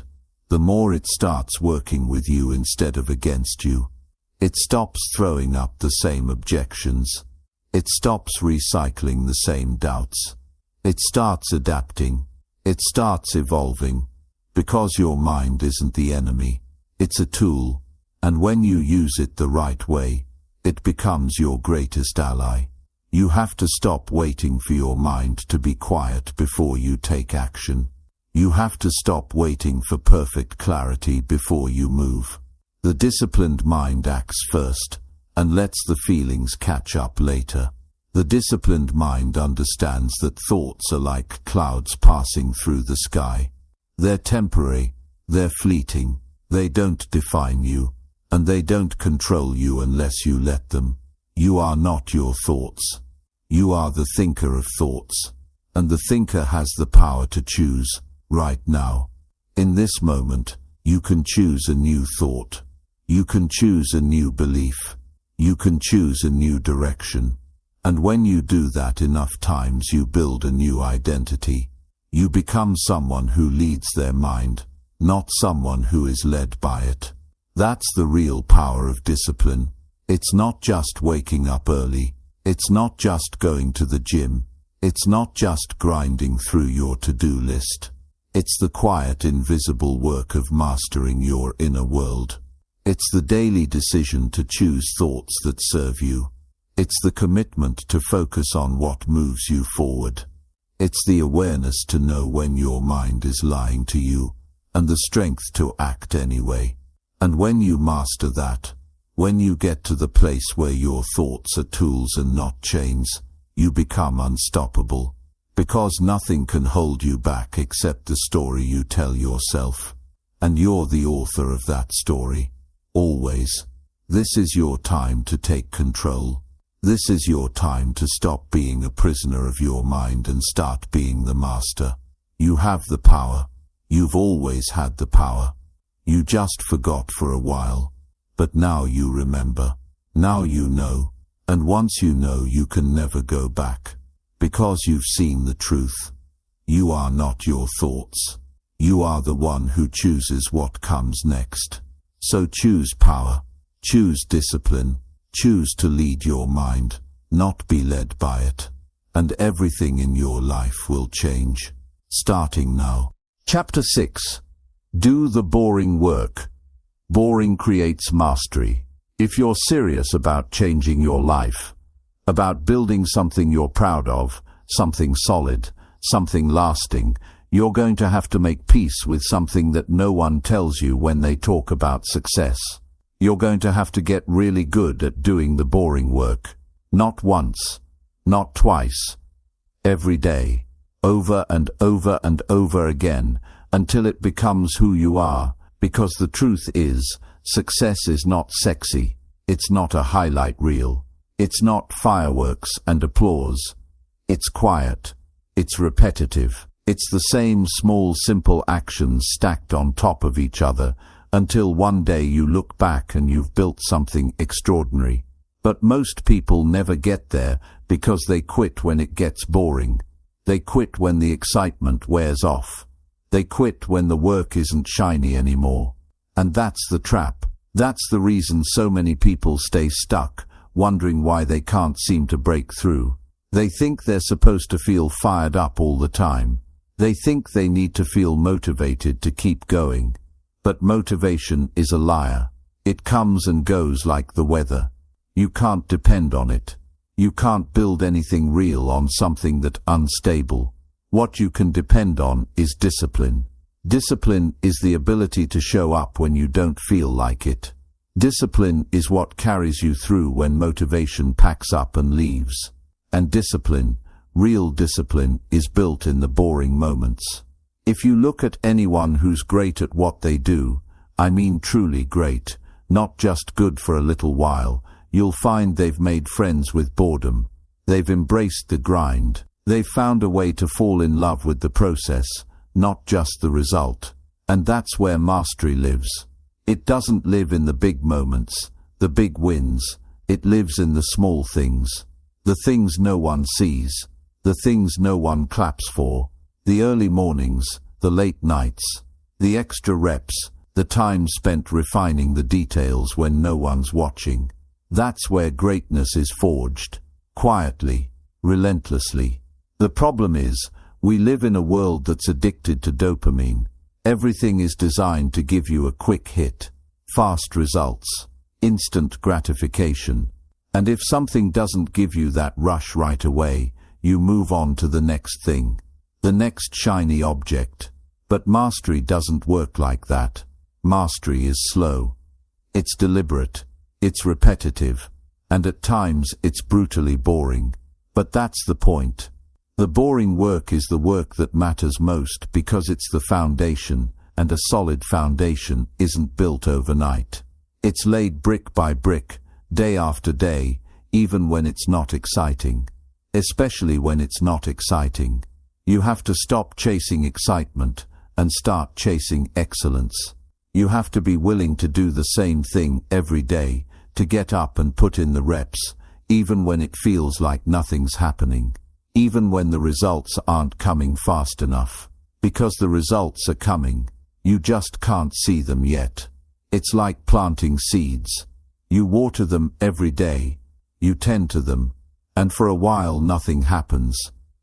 the more it starts working with you instead of against you. It stops throwing up the same objections. It stops recycling the same doubts. It starts adapting. It starts evolving. Because your mind isn't the enemy. It's a tool. And when you use it the right way, it becomes your greatest ally. You have to stop waiting for your mind to be quiet before you take action. You have to stop waiting for perfect clarity before you move. The disciplined mind acts first, and lets the feelings catch up later. The disciplined mind understands that thoughts are like clouds passing through the sky. They're temporary, they're fleeting, they don't define you, and they don't control you unless you let them. You are not your thoughts. You are the thinker of thoughts, and the thinker has the power to choose, right now. In this moment, you can choose a new thought. You can choose a new belief. You can choose a new direction. And when you do that enough times, you build a new identity. You become someone who leads their mind, not someone who is led by it. That's the real power of discipline. It's not just waking up early. It's not just going to the gym. It's not just grinding through your to-do list. It's the quiet, invisible work of mastering your inner world. It's the daily decision to choose thoughts that serve you. It's the commitment to focus on what moves you forward. It's the awareness to know when your mind is lying to you, and the strength to act anyway. And when you master that, when you get to the place where your thoughts are tools and not chains, you become unstoppable. Because nothing can hold you back except the story you tell yourself. And you're the author of that story. Always. This is your time to take control. This is your time to stop being a prisoner of your mind and start being the master. You have the power. You've always had the power. You just forgot for a while. But now you remember. Now you know. And once you know, you can never go back. Because you've seen the truth. You are not your thoughts. You are the one who chooses what comes next. So choose power. Choose discipline. Choose to lead your mind, not be led by it. And everything in your life will change. Starting now. Chapter 6. Do the boring work. Boring creates mastery. If you're serious about changing your life, about building something you're proud of, something solid, something lasting, you're going to have to make peace with something that no one tells you when they talk about success. You're going to have to get really good at doing the boring work. Not once, not twice. Every day, over and over and over again, until it becomes who you are, because the truth is, success is not sexy. It's not a highlight reel. It's not fireworks and applause. It's quiet. It's repetitive. It's the same small, simple actions stacked on top of each other, until one day you look back and you've built something extraordinary. But most people never get there because they quit when it gets boring. They quit when the excitement wears off. They quit when the work isn't shiny anymore. And that's the trap. That's the reason so many people stay stuck, wondering why they can't seem to break through. They think they're supposed to feel fired up all the time. They think they need to feel motivated to keep going. But motivation is a liar. It comes and goes like the weather. You can't depend on it. You can't build anything real on something that's unstable. What you can depend on is discipline. Discipline is the ability to show up when you don't feel like it. Discipline is what carries you through when motivation packs up and leaves. And discipline, real discipline, is built in the boring moments. If you look at anyone who's great at what they do, I mean truly great, not just good for a little while, you'll find they've made friends with boredom. They've embraced the grind. They've found a way to fall in love with the process, not just the result. And that's where mastery lives. It doesn't live in the big moments, the big wins. It lives in the small things. The things no one sees. The things no one claps for. The early mornings, the late nights, the extra reps, the time spent refining the details when no one's watching. That's where greatness is forged. Quietly, relentlessly. The problem is, we live in a world that's addicted to dopamine. Everything is designed to give you a quick hit, fast results, instant gratification. And if something doesn't give you that rush right away, you move on to the next thing. The next shiny object. But mastery doesn't work like that. Mastery is slow. It's deliberate. It's repetitive. And at times it's brutally boring. But that's the point. The boring work is the work that matters most because it's the foundation, and a solid foundation isn't built overnight. It's laid brick by brick, day after day, even when it's not exciting. Especially when it's not exciting. You have to stop chasing excitement and start chasing excellence. You have to be willing to do the same thing every day, to get up and put in the reps, even when it feels like nothing's happening, even when the results aren't coming fast enough. Because the results are coming, you just can't see them yet. It's like planting seeds. You water them every day, you tend to them, and for a while nothing happens.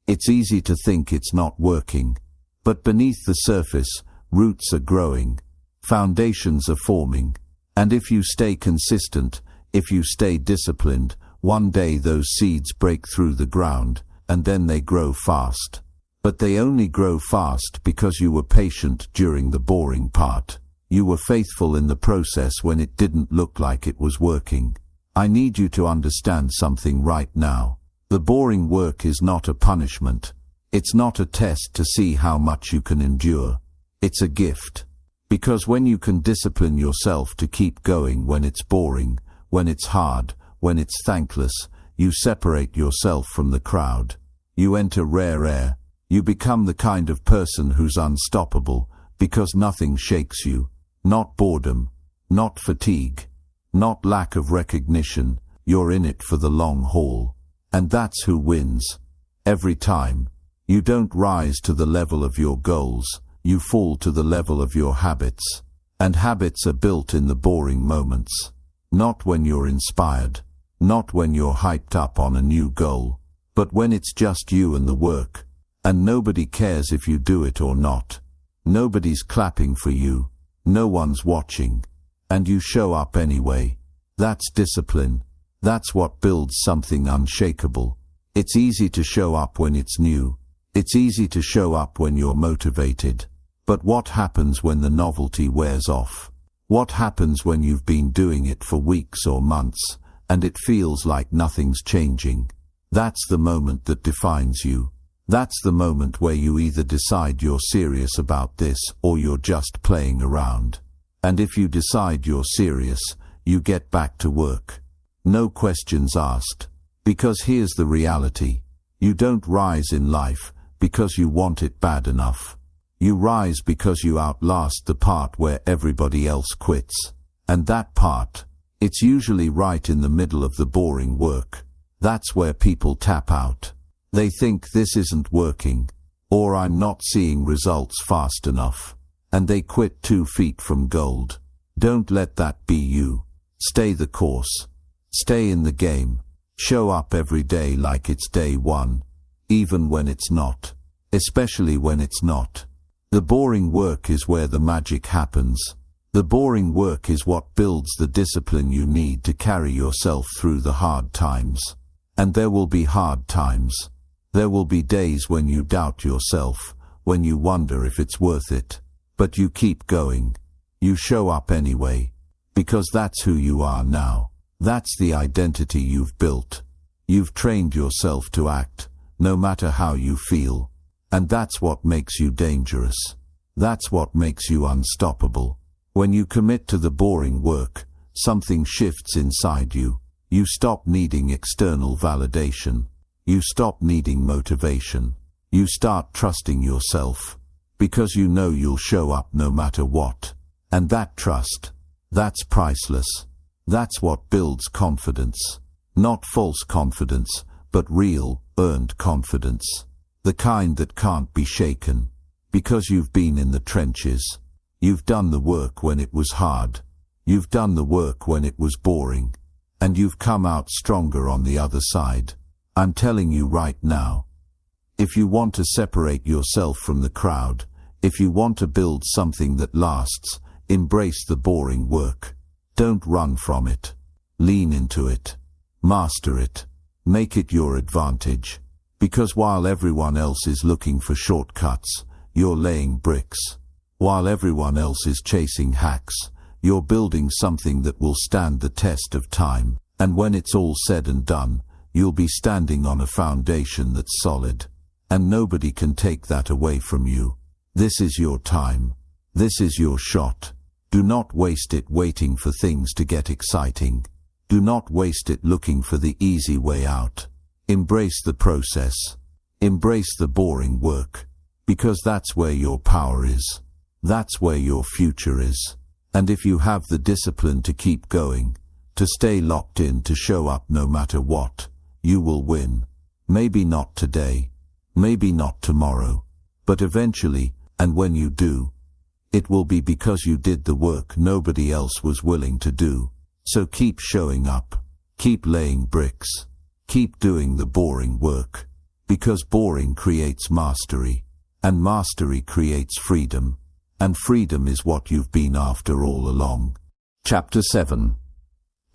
It's easy to think it's not working, but beneath the surface, roots are growing, foundations are forming, and if you stay consistent, if you stay disciplined, one day those seeds break through the ground, and then they grow fast. But they only grow fast because you were patient during the boring part. You were faithful in the process when it didn't look like it was working. I need you to understand something right now. The boring work is not a punishment. It's not a test to see how much you can endure. It's a gift. Because when you can discipline yourself to keep going when it's boring, when it's hard, when it's thankless, you separate yourself from the crowd. You enter rare air. You become the kind of person who's unstoppable, because nothing shakes you. Not boredom, not fatigue, not lack of recognition. You're in it for the long haul. And that's who wins. Every time. You don't rise to the level of your goals, you fall to the level of your habits. And habits are built in the boring moments. Not when you're inspired, not when you're hyped up on a new goal, but when it's just you and the work. And nobody cares if you do it or not. Nobody's clapping for you. No one's watching. And you show up anyway. That's discipline. That's what builds something unshakable. It's easy to show up when it's new. It's easy to show up when you're motivated. But what happens when the novelty wears off? What happens when you've been doing it for weeks or months, and it feels like nothing's changing? That's the moment that defines you. That's the moment where you either decide you're serious about this or you're just playing around. And if you decide you're serious, you get back to work. No questions asked. Because here's the reality. You don't rise in life because you want it bad enough. You rise because you outlast the part where everybody else quits. And that part, it's usually right in the middle of the boring work. That's where people tap out. They think this isn't working, or I'm not seeing results fast enough. And they quit 2 feet from gold. Don't let that be you. Stay the course. Stay in the game. Show up every day like it's day one, even when it's not. Especially when it's not. The boring work is where the magic happens. The boring work is what builds the discipline you need to carry yourself through the hard times. And there will be hard times. There will be days when you doubt yourself, when you wonder if it's worth it. But you keep going. You show up anyway. Because that's who you are now. That's the identity you've built. You've trained yourself to act, no matter how you feel. And that's what makes you dangerous. That's what makes you unstoppable. When you commit to the boring work, something shifts inside you. You stop needing external validation. You stop needing motivation. You start trusting yourself. Because you know you'll show up no matter what. And that trust, that's priceless. That's what builds confidence. Not false confidence, but real, earned confidence. The kind that can't be shaken. Because you've been in the trenches. You've done the work when it was hard. You've done the work when it was boring. And you've come out stronger on the other side. I'm telling you right now. If you want to separate yourself from the crowd, if you want to build something that lasts, embrace the boring work. Don't run from it. Lean into it. Master it. Make it your advantage. Because while everyone else is looking for shortcuts, you're laying bricks. While everyone else is chasing hacks, you're building something that will stand the test of time. And when it's all said and done, you'll be standing on a foundation that's solid. And nobody can take that away from you. This is your time. This is your shot. Do not waste it waiting for things to get exciting. Do not waste it looking for the easy way out. Embrace the process. Embrace the boring work. Because that's where your power is. That's where your future is. And if you have the discipline to keep going, to stay locked in, to show up no matter what, you will win. Maybe not today. Maybe not tomorrow. But eventually, and when you do, it will be because you did the work nobody else was willing to do. So keep showing up. Keep laying bricks. Keep doing the boring work. Because boring creates mastery. And mastery creates freedom. And freedom is what you've been after all along. Chapter 7.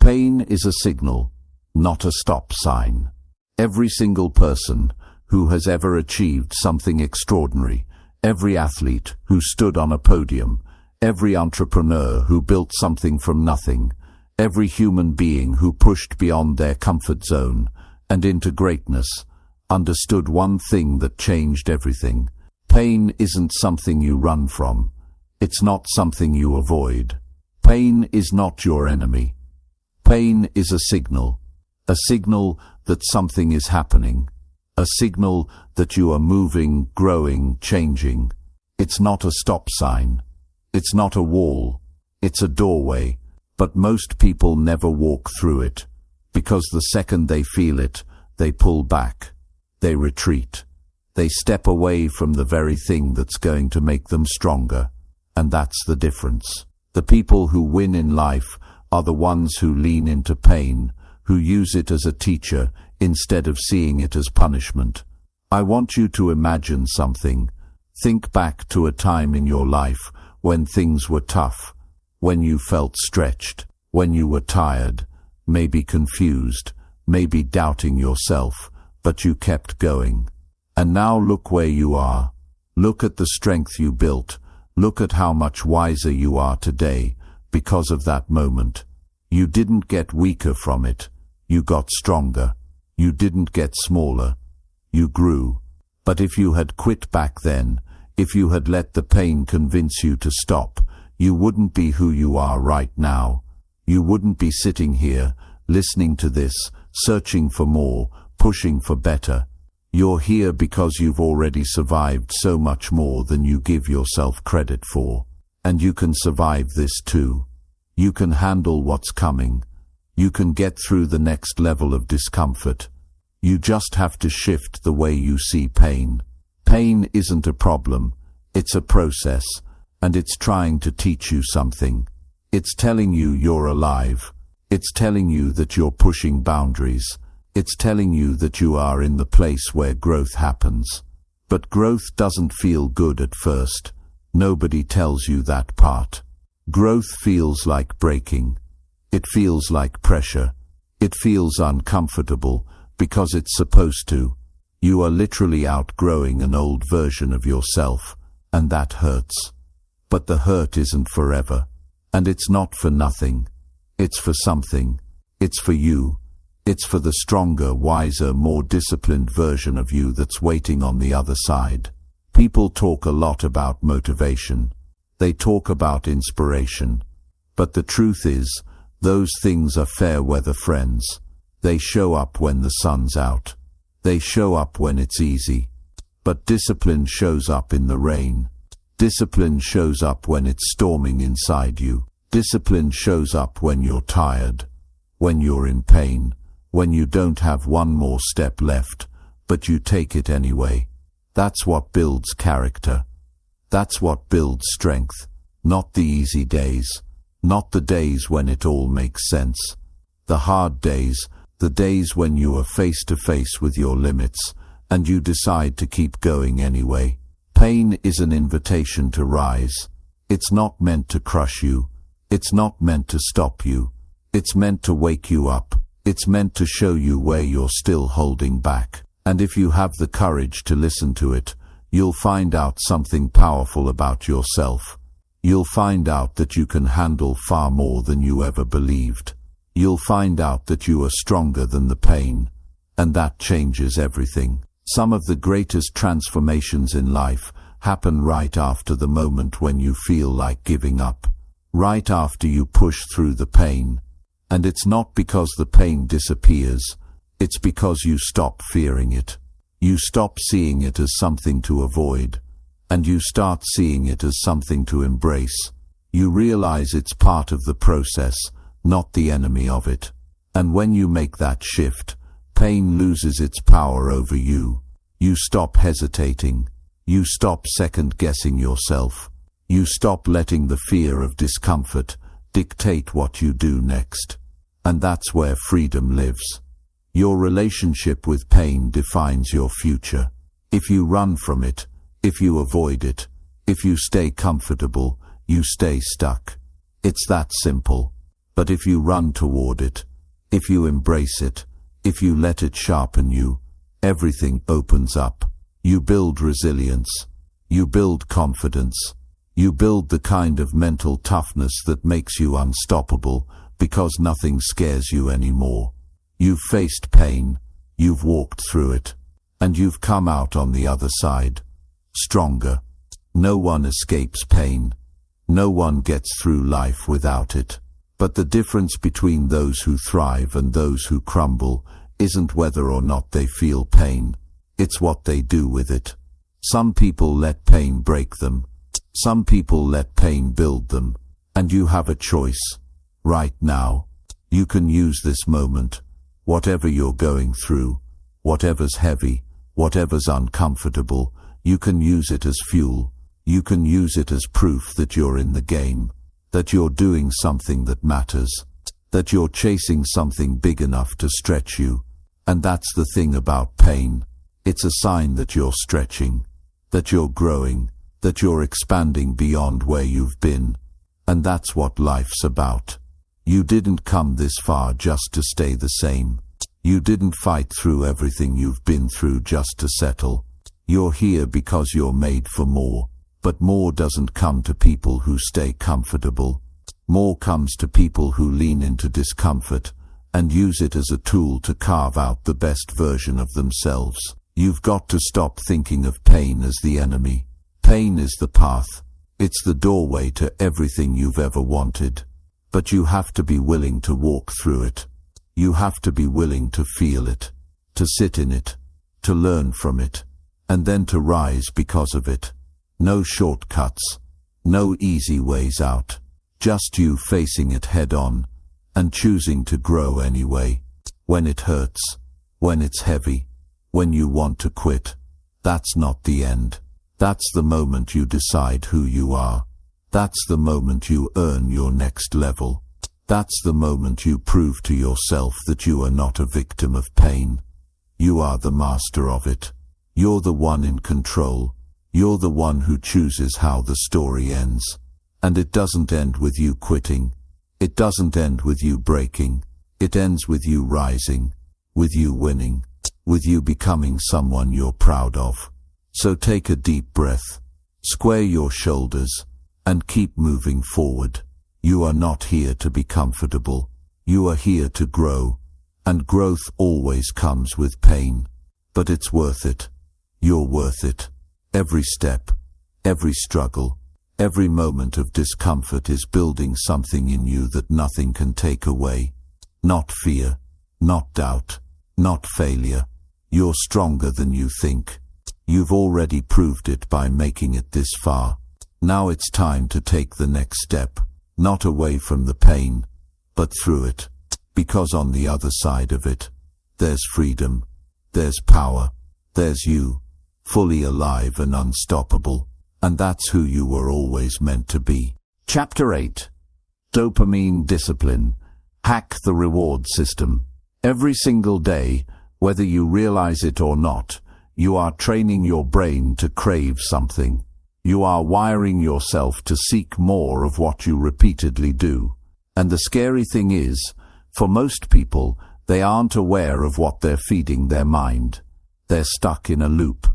Pain is a signal, not a stop sign. Every single person who has ever achieved something extraordinary, every athlete who stood on a podium, every entrepreneur who built something from nothing, every human being who pushed beyond their comfort zone and into greatness, understood one thing that changed everything. Pain isn't something you run from. It's not something you avoid. Pain is not your enemy. Pain is a signal that something is happening, a signal that you are moving, growing, changing. It's not a stop sign. It's not a wall. It's a doorway. But most people never walk through it, because the second they feel it, they pull back. They retreat. They step away from the very thing that's going to make them stronger. And that's the difference. The people who win in life are the ones who lean into pain, who use it as a teacher instead of seeing it as punishment. I want you to imagine something. Think back to a time in your life when things were tough, when you felt stretched, when you were tired, maybe confused, maybe doubting yourself, but you kept going. And now look where you are. Look at the strength you built. Look at how much wiser you are today because of that moment. You didn't get weaker from it. You got stronger. You didn't get smaller. You grew. But if you had quit back then, if you had let the pain convince you to stop, you wouldn't be who you are right now. You wouldn't be sitting here, listening to this, searching for more, pushing for better. You're here because you've already survived so much more than you give yourself credit for. And you can survive this too. You can handle what's coming. You can get through the next level of discomfort. You just have to shift the way you see pain. Pain isn't a problem. It's a process. And it's trying to teach you something. It's telling you you're alive. It's telling you that you're pushing boundaries. It's telling you that you are in the place where growth happens. But growth doesn't feel good at first. Nobody tells you that part. Growth feels like breaking. It feels like pressure. It feels uncomfortable because it's supposed to. You are literally outgrowing an old version of yourself, and that hurts. But the hurt isn't forever. And it's not for nothing. It's for something. It's for you. It's for the stronger, wiser, more disciplined version of you that's waiting on the other side. People talk a lot about motivation. They talk about inspiration. But the truth is, those things are fair weather friends. They show up when the sun's out. They show up when it's easy. But discipline shows up in the rain. Discipline shows up when it's storming inside you. Discipline shows up when you're tired, when you're in pain, when you don't have one more step left, but you take it anyway. That's what builds character. That's what builds strength. Not the easy days. Not the days when it all makes sense. The hard days, the days when you are face to face with your limits, and you decide to keep going anyway. Pain is an invitation to rise. It's not meant to crush you. It's not meant to stop you. It's meant to wake you up. It's meant to show you where you're still holding back. And if you have the courage to listen to it, you'll find out something powerful about yourself. You'll find out that you can handle far more than you ever believed. You'll find out that you are stronger than the pain. And that changes everything. Some of the greatest transformations in life happen right after the moment when you feel like giving up. Right after you push through the pain. And it's not because the pain disappears. It's because you stop fearing it. You stop seeing it as something to avoid. And you start seeing it as something to embrace. You realize it's part of the process, not the enemy of it. And when you make that shift, pain loses its power over you. You stop hesitating. You stop second-guessing yourself. You stop letting the fear of discomfort dictate what you do next. And that's where freedom lives. Your relationship with pain defines your future. If you run from it, if you avoid it, if you stay comfortable, you stay stuck. It's that simple. But if you run toward it, if you embrace it, if you let it sharpen you, everything opens up. You build resilience. You build confidence. You build the kind of mental toughness that makes you unstoppable because nothing scares you anymore. You've faced pain. You've walked through it. And you've come out on the other side, stronger. No one escapes pain. No one gets through life without it. But the difference between those who thrive and those who crumble isn't whether or not they feel pain. It's what they do with it. Some people let pain break them. Some people let pain build them. And you have a choice. Right now. You can use this moment. Whatever you're going through, whatever's heavy, whatever's uncomfortable, you can use it as fuel. You can use it as proof that you're in the game, that you're doing something that matters, that you're chasing something big enough to stretch you. And that's the thing about pain. It's a sign that you're stretching, that you're growing, that you're expanding beyond where you've been. And that's what life's about. You didn't come this far just to stay the same. You didn't fight through everything you've been through just to settle. You're here because you're made for more. But more doesn't come to people who stay comfortable. More comes to people who lean into discomfort and use it as a tool to carve out the best version of themselves. You've got to stop thinking of pain as the enemy. Pain is the path. It's the doorway to everything you've ever wanted. But you have to be willing to walk through it. You have to be willing to feel it, to sit in it, to learn from it, and then to rise because of it. No shortcuts, no easy ways out. Just you facing it head on and choosing to grow anyway. When it hurts, when it's heavy, when you want to quit. That's not the end. That's the moment you decide who you are. That's the moment you earn your next level. That's the moment you prove to yourself that you are not a victim of pain. You are the master of it. You're the one in control. You're the one who chooses how the story ends. And it doesn't end with you quitting. It doesn't end with you breaking. It ends with you rising, with you winning, with you becoming someone you're proud of. So take a deep breath, square your shoulders, and keep moving forward. You are not here to be comfortable. You are here to grow. And growth always comes with pain. But it's worth it. You're worth it. Every step, every struggle, every moment of discomfort is building something in you that nothing can take away. Not fear, not doubt, not failure. You're stronger than you think. You've already proved it by making it this far. Now it's time to take the next step, not away from the pain, but through it. Because on the other side of it, there's freedom, there's power, there's you. Fully alive and unstoppable, and that's who you were always meant to be. Chapter 8. Dopamine Discipline. Hack the reward system. Every single day, whether you realize it or not, you are training your brain to crave something. You are wiring yourself to seek more of what you repeatedly do. And the scary thing is, for most people, they aren't aware of what they're feeding their mind. They're stuck in a loop.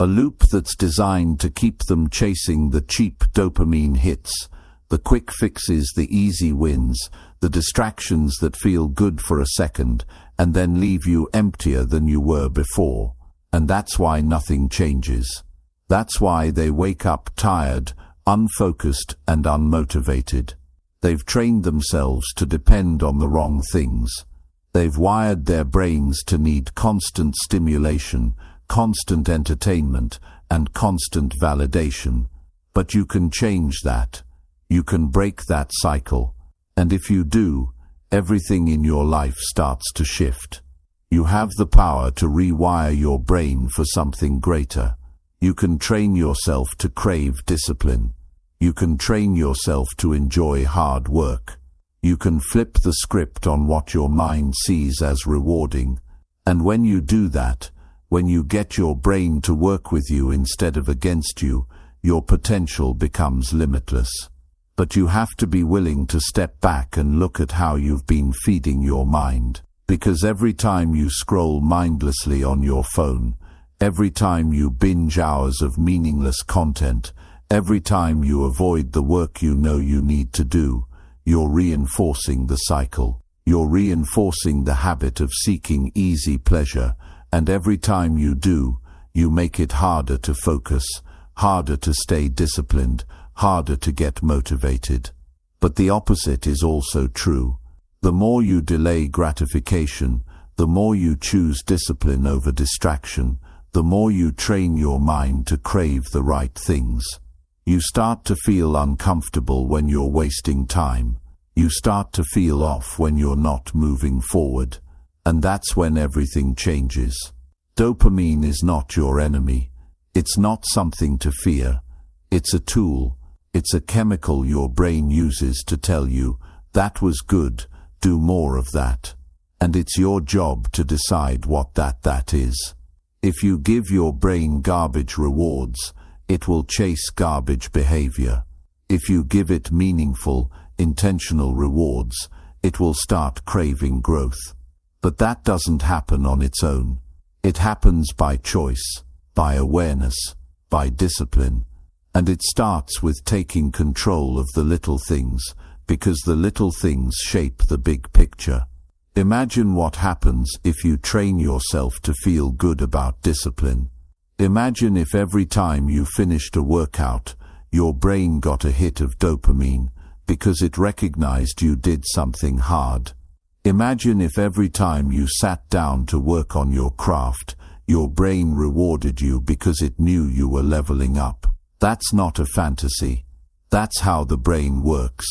A loop that's designed to keep them chasing the cheap dopamine hits, the quick fixes, the easy wins, the distractions that feel good for a second and then leave you emptier than you were before. And that's why nothing changes. That's why they wake up tired, unfocused, and unmotivated. They've trained themselves to depend on the wrong things. They've wired their brains to need constant stimulation, constant entertainment, and constant validation. But you can change that. You can break that cycle. And if you do, everything in your life starts to shift. You have the power to rewire your brain for something greater. You can train yourself to crave discipline. You can train yourself to enjoy hard work. You can flip the script on what your mind sees as rewarding. And when you do that, when you get your brain to work with you instead of against you, your potential becomes limitless. But you have to be willing to step back and look at how you've been feeding your mind. Because every time you scroll mindlessly on your phone, every time you binge hours of meaningless content, every time you avoid the work you know you need to do, you're reinforcing the cycle. You're reinforcing the habit of seeking easy pleasure, and every time you do, you make it harder to focus, harder to stay disciplined, harder to get motivated. But the opposite is also true. The more you delay gratification, the more you choose discipline over distraction, the more you train your mind to crave the right things. You start to feel uncomfortable when you're wasting time. You start to feel off when you're not moving forward. And that's when everything changes. Dopamine is not your enemy. It's not something to fear. It's a tool. It's a chemical your brain uses to tell you, that was good, do more of that. And it's your job to decide what that is. If you give your brain garbage rewards, it will chase garbage behavior. If you give it meaningful, intentional rewards, it will start craving growth. But that doesn't happen on its own. It happens by choice, by awareness, by discipline. And it starts with taking control of the little things, because the little things shape the big picture. Imagine what happens if you train yourself to feel good about discipline. Imagine if every time you finished a workout, your brain got a hit of dopamine, because it recognized you did something hard. Imagine if every time you sat down to work on your craft, your brain rewarded you because it knew you were leveling up. That's not a fantasy. That's how the brain works.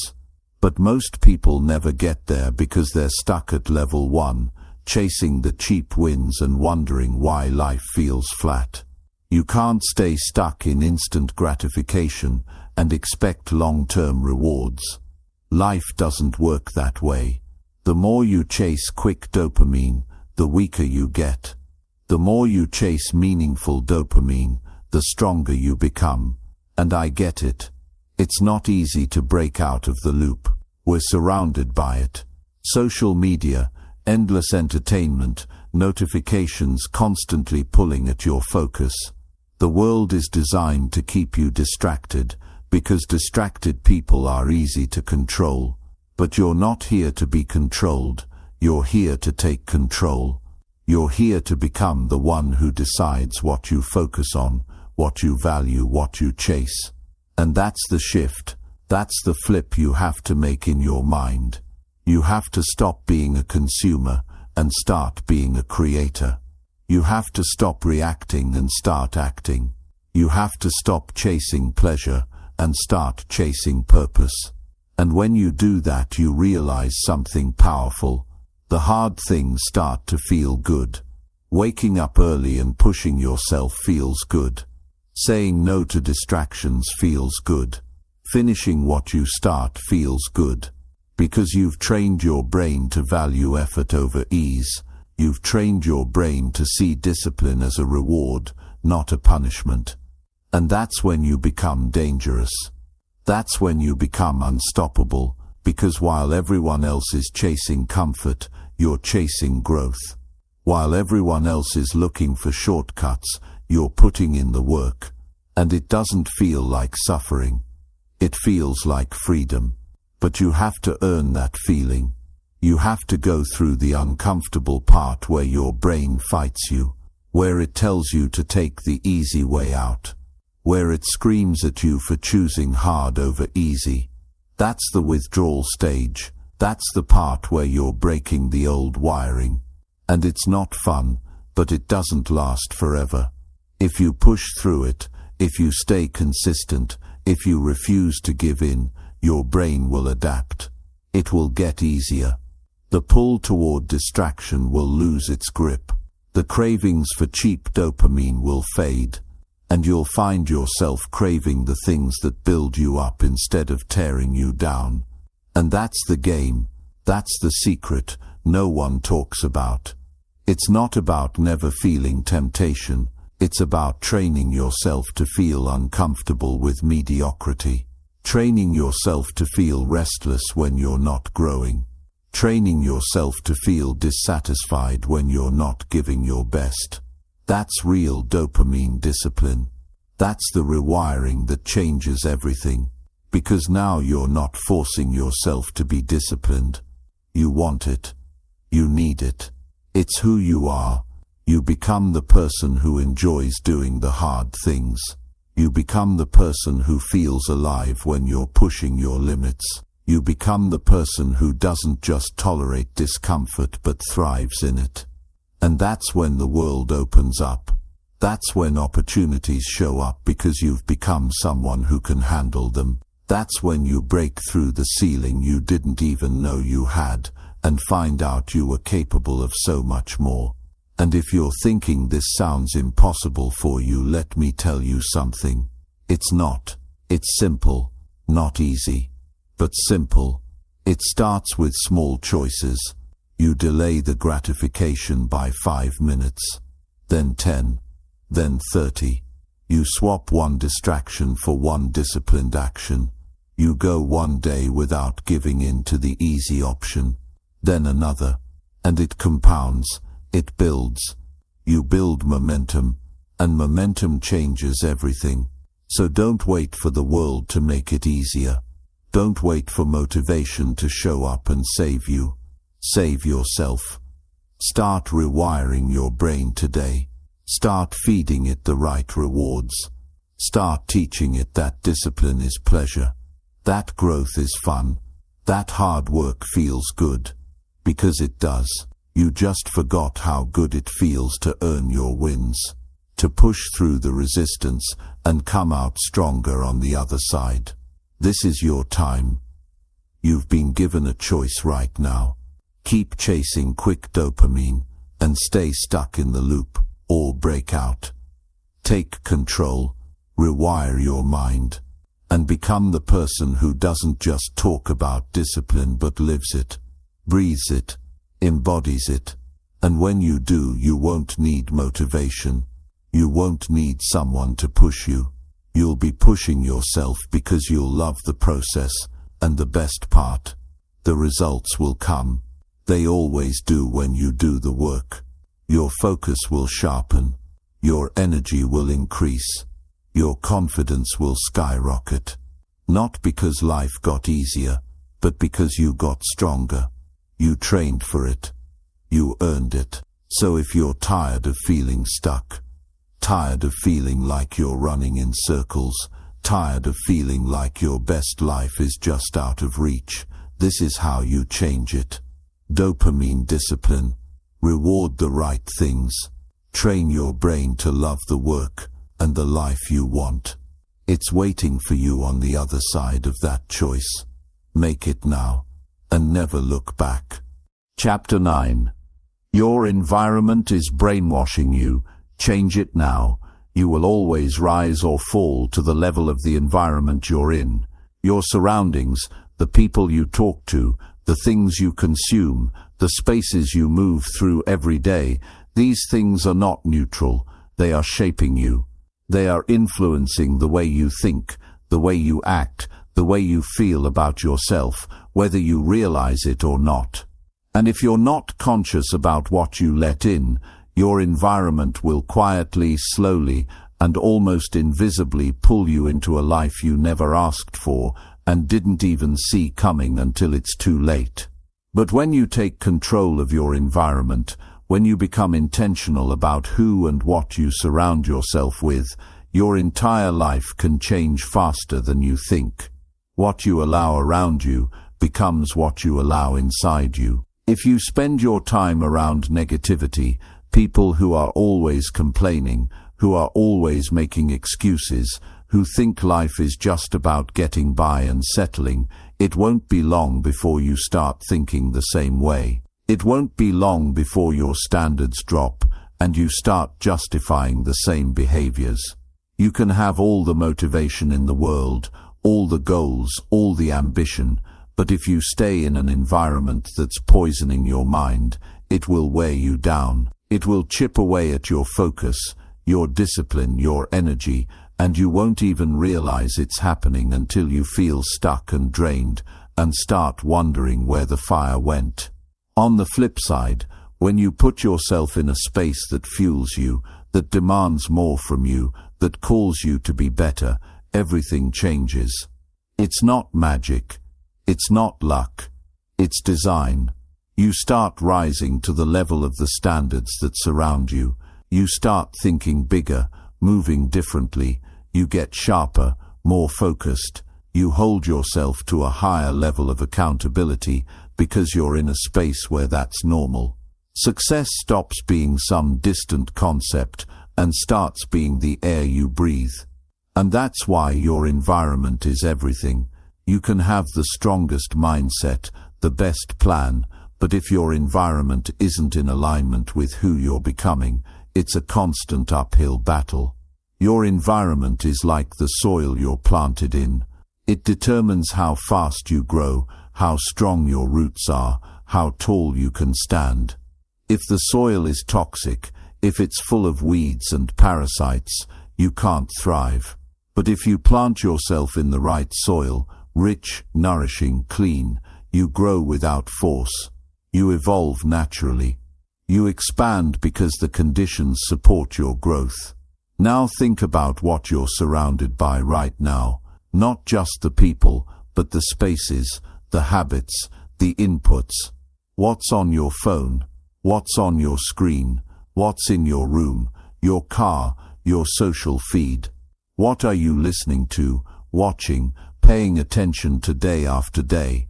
But most people never get there because they're stuck at level 1, chasing the cheap wins and wondering why life feels flat. You can't stay stuck in instant gratification and expect long-term rewards. Life doesn't work that way. The more you chase quick dopamine, the weaker you get. The more you chase meaningful dopamine, the stronger you become. And I get it. It's not easy to break out of the loop. We're surrounded by it. Social media, endless entertainment, notifications constantly pulling at your focus. The world is designed to keep you distracted, because distracted people are easy to control. But you're not here to be controlled. You're here to take control. You're here to become the one who decides what you focus on, what you value, what you chase. And that's the shift. That's the flip you have to make in your mind. You have to stop being a consumer and start being a creator. You have to stop reacting and start acting. You have to stop chasing pleasure and start chasing purpose. And when you do that, you realize something powerful. The hard things start to feel good. Waking up early and pushing yourself feels good. Saying no to distractions feels good. Finishing what you start feels good. Because you've trained your brain to value effort over ease. You've trained your brain to see discipline as a reward, not a punishment. And that's when you become dangerous. That's when you become unstoppable, because while everyone else is chasing comfort, you're chasing growth. While everyone else is looking for shortcuts, you're putting in the work. And it doesn't feel like suffering. It feels like freedom. But you have to earn that feeling. You have to go through the uncomfortable part where your brain fights you, where it tells you to take the easy way out, where it screams at you for choosing hard over easy. That's the withdrawal stage. That's the part where you're breaking the old wiring. And it's not fun, but it doesn't last forever. If you push through it, if you stay consistent, if you refuse to give in, your brain will adapt. It will get easier. The pull toward distraction will lose its grip. The cravings for cheap dopamine will fade. And you'll find yourself craving the things that build you up instead of tearing you down. And that's the game. That's the secret no one talks about. It's not about never feeling temptation. It's about training yourself to feel uncomfortable with mediocrity. Training yourself to feel restless when you're not growing. training yourself to feel dissatisfied when you're not giving your best. That's real dopamine discipline. That's the rewiring that changes everything. Because now you're not forcing yourself to be disciplined. You want it. You need it. It's who you are. You become the person who enjoys doing the hard things. You become the person who feels alive when you're pushing your limits. You become the person who doesn't just tolerate discomfort but thrives in it. And that's when the world opens up. That's when opportunities show up because you've become someone who can handle them. That's when you break through the ceiling you didn't even know you had and find out you were capable of so much more. And if you're thinking this sounds impossible for you, let me tell you something. It's not. It's simple. Not easy, but simple. It starts with small choices. You delay the gratification by 5 minutes, then 10, then 30. You swap one distraction for one disciplined action. You go one day without giving in to the easy option, then another, and it compounds, it builds. You build momentum, and momentum changes everything. So don't wait for the world to make it easier. Don't wait for motivation to show up and save you. Save yourself. Start rewiring your brain today. Start feeding it the right rewards. Start teaching it that discipline is pleasure, that growth is fun, that hard work feels good. Because it does. You just forgot how good it feels to earn your wins, to push through the resistance and come out stronger on the other side. This is your time. You've been given a choice right now. Keep chasing quick dopamine and stay stuck in the loop, or break out. Take control, rewire your mind, and become the person who doesn't just talk about discipline but lives it, breathes it, embodies it. And when you do, you won't need motivation. You won't need someone to push you. You'll be pushing yourself because you'll love the process, and the best part, the results will come. They always do when you do the work. Your focus will sharpen. Your energy will increase. Your confidence will skyrocket. Not because life got easier, but because you got stronger. You trained for it. You earned it. So if you're tired of feeling stuck, tired of feeling like you're running in circles, tired of feeling like your best life is just out of reach, this is how you change it. Dopamine discipline. Reward the right things. Train your brain to love the work and the life you want. It's waiting for you on the other side of that choice. Make it now, and never look back. Chapter 9. Your environment is brainwashing you. Change it now. You will always rise or fall to the level of the environment you're in. Your surroundings, the people you talk to, the things you consume, the spaces you move through every day, these things are not neutral. They are shaping you. They are influencing the way you think, the way you act, the way you feel about yourself, whether you realize it or not. And if you're not conscious about what you let in, your environment will quietly, slowly, and almost invisibly pull you into a life you never asked for and didn't even see coming until it's too late. But when you take control of your environment, when you become intentional about who and what you surround yourself with, your entire life can change faster than you think. What you allow around you becomes what you allow inside you. If you spend your time around negativity, people who are always complaining, who are always making excuses, who think life is just about getting by and settling, it won't be long before you start thinking the same way. It won't be long before your standards drop and you start justifying the same behaviors. You can have all the motivation in the world, all the goals, all the ambition, but if you stay in an environment that's poisoning your mind, it will wear you down. It will chip away at your focus, your discipline, your energy, and you won't even realize it's happening until you feel stuck and drained, and start wondering where the fire went. On the flip side, when you put yourself in a space that fuels you, that demands more from you, that calls you to be better, everything changes. It's not magic. It's not luck. It's design. You start rising to the level of the standards that surround you. You start thinking bigger, moving differently. You get sharper, more focused. You hold yourself to a higher level of accountability because you're in a space where that's normal. Success stops being some distant concept and starts being the air you breathe. And that's why your environment is everything. You can have the strongest mindset, the best plan, but if your environment isn't in alignment with who you're becoming, it's a constant uphill battle. Your environment is like the soil you're planted in. It determines how fast you grow, how strong your roots are, how tall you can stand. If the soil is toxic, if it's full of weeds and parasites, you can't thrive. But if you plant yourself in the right soil, rich, nourishing, clean, you grow without force. You evolve naturally. You expand because the conditions support your growth. Now think about what you're surrounded by right now. Not just the people, but the spaces, the habits, the inputs. What's on your phone? What's on your screen? What's in your room, your car, your social feed? What are you listening to, watching, paying attention to day after day?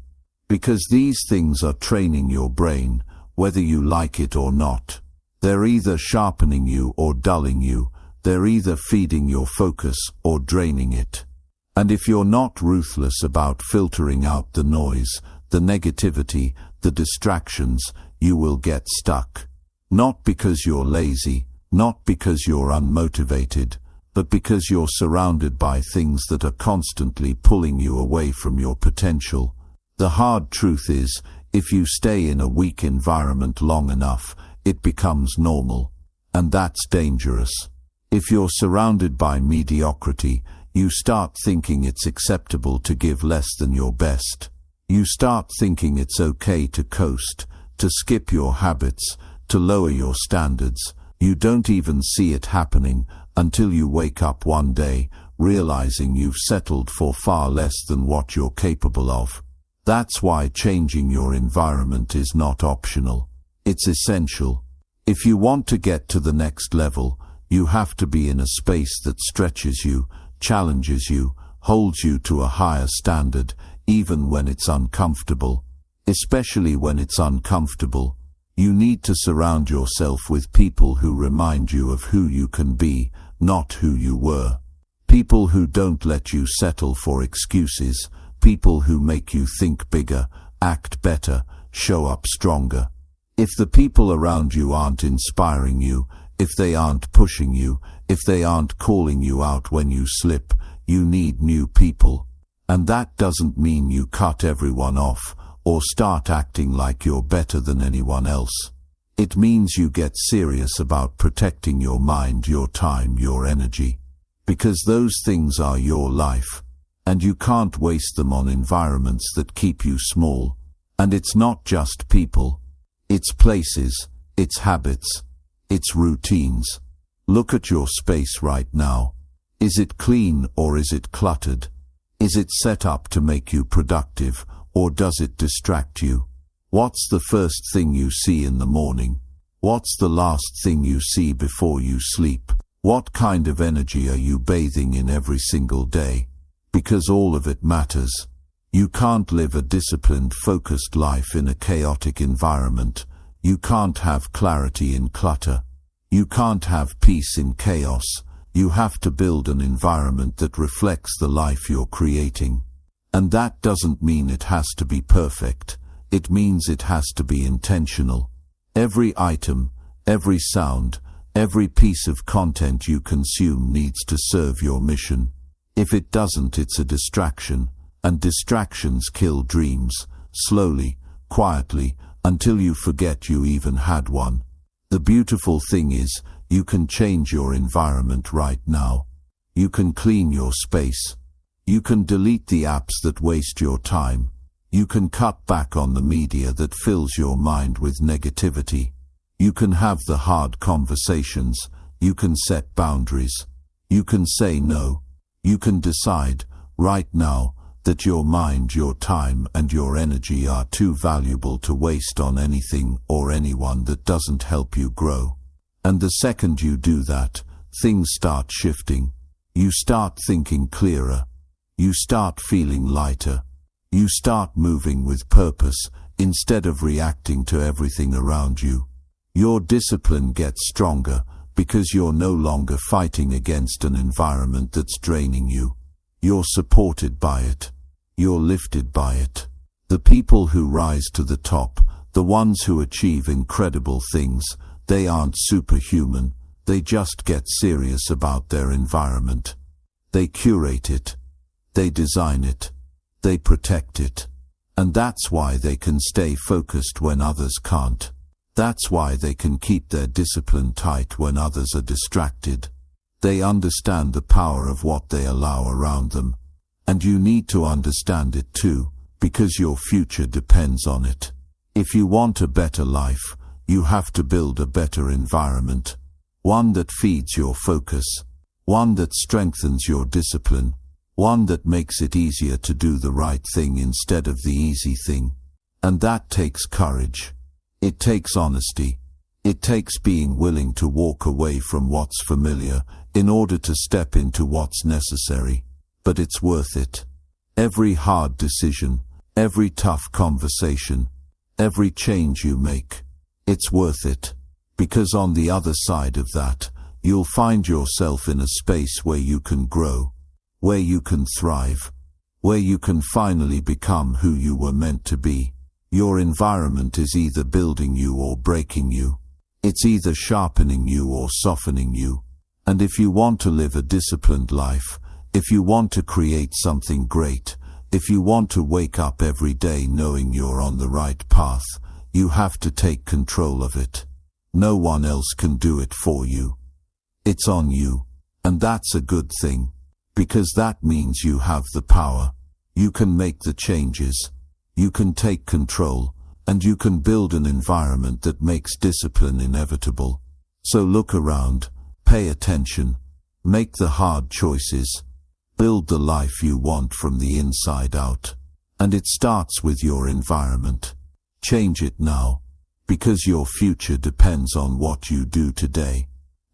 Because these things are training your brain, whether you like it or not. They're either sharpening you or dulling you. They're either feeding your focus or draining it. And if you're not ruthless about filtering out the noise, the negativity, the distractions, you will get stuck. Not because you're lazy, not because you're unmotivated, but because you're surrounded by things that are constantly pulling you away from your potential. The hard truth is, if you stay in a weak environment long enough, it becomes normal. And that's dangerous. If you're surrounded by mediocrity, you start thinking it's acceptable to give less than your best. You start thinking it's okay to coast, to skip your habits, to lower your standards. You don't even see it happening until you wake up one day, realizing you've settled for far less than what you're capable of. That's why changing your environment is not optional. It's essential. If you want to get to the next level, you have to be in a space that stretches you, challenges you, holds you to a higher standard, even when it's uncomfortable. Especially when it's uncomfortable, you need to surround yourself with people who remind you of who you can be, not who you were. People who don't let you settle for excuses, people who make you think bigger, act better, show up stronger. If the people around you aren't inspiring you, if they aren't pushing you, if they aren't calling you out when you slip, you need new people. And that doesn't mean you cut everyone off, or start acting like you're better than anyone else. It means you get serious about protecting your mind, your time, your energy. Because those things are your life, and you can't waste them on environments that keep you small. And it's not just people. It's places, it's habits, it's routines. Look at your space right now. Is it clean or is it cluttered? Is it set up to make you productive, or does it distract you? What's the first thing you see in the morning? What's the last thing you see before you sleep? What kind of energy are you bathing in every single day? Because all of it matters. You can't live a disciplined, focused life in a chaotic environment. You can't have clarity in clutter. You can't have peace in chaos. You have to build an environment that reflects the life you're creating. And that doesn't mean it has to be perfect. It means it has to be intentional. Every item, every sound, every piece of content you consume needs to serve your mission. If it doesn't, it's a distraction, and distractions kill dreams, slowly, quietly, until you forget you even had one. The beautiful thing is, you can change your environment right now. You can clean your space. You can delete the apps that waste your time. You can cut back on the media that fills your mind with negativity. You can have the hard conversations. You can set boundaries. You can say no. You can decide, right now, that your mind, your time, and your energy are too valuable to waste on anything or anyone that doesn't help you grow. And the second you do that, things start shifting. You start thinking clearer. You start feeling lighter. You start moving with purpose instead of reacting to everything around you. Your discipline gets stronger because you're no longer fighting against an environment that's draining you. You're supported by it. You're lifted by it. The people who rise to the top, the ones who achieve incredible things, they aren't superhuman. They just get serious about their environment. They curate it. They design it. They protect it. And that's why they can stay focused when others can't. That's why they can keep their discipline tight when others are distracted. They understand the power of what they allow around them. And you need to understand it too, because your future depends on it. If you want a better life, you have to build a better environment. One that feeds your focus. One that strengthens your discipline. One that makes it easier to do the right thing instead of the easy thing. And that takes courage. It takes honesty. It takes being willing to walk away from what's familiar in order to step into what's necessary. But it's worth it. Every hard decision, every tough conversation, every change you make, it's worth it. Because on the other side of that, you'll find yourself in a space where you can grow, where you can thrive, where you can finally become who you were meant to be. Your environment is either building you or breaking you. It's either sharpening you or softening you. And if you want to live a disciplined life, if you want to create something great, if you want to wake up every day knowing you're on the right path, you have to take control of it. No one else can do it for you. It's on you. And that's a good thing. Because that means you have the power. You can make the changes. You can take control. And you can build an environment that makes discipline inevitable. So look around. Pay attention. Make the hard choices. Build the life you want from the inside out. And it starts with your environment. Change it now. Because your future depends on what you do today.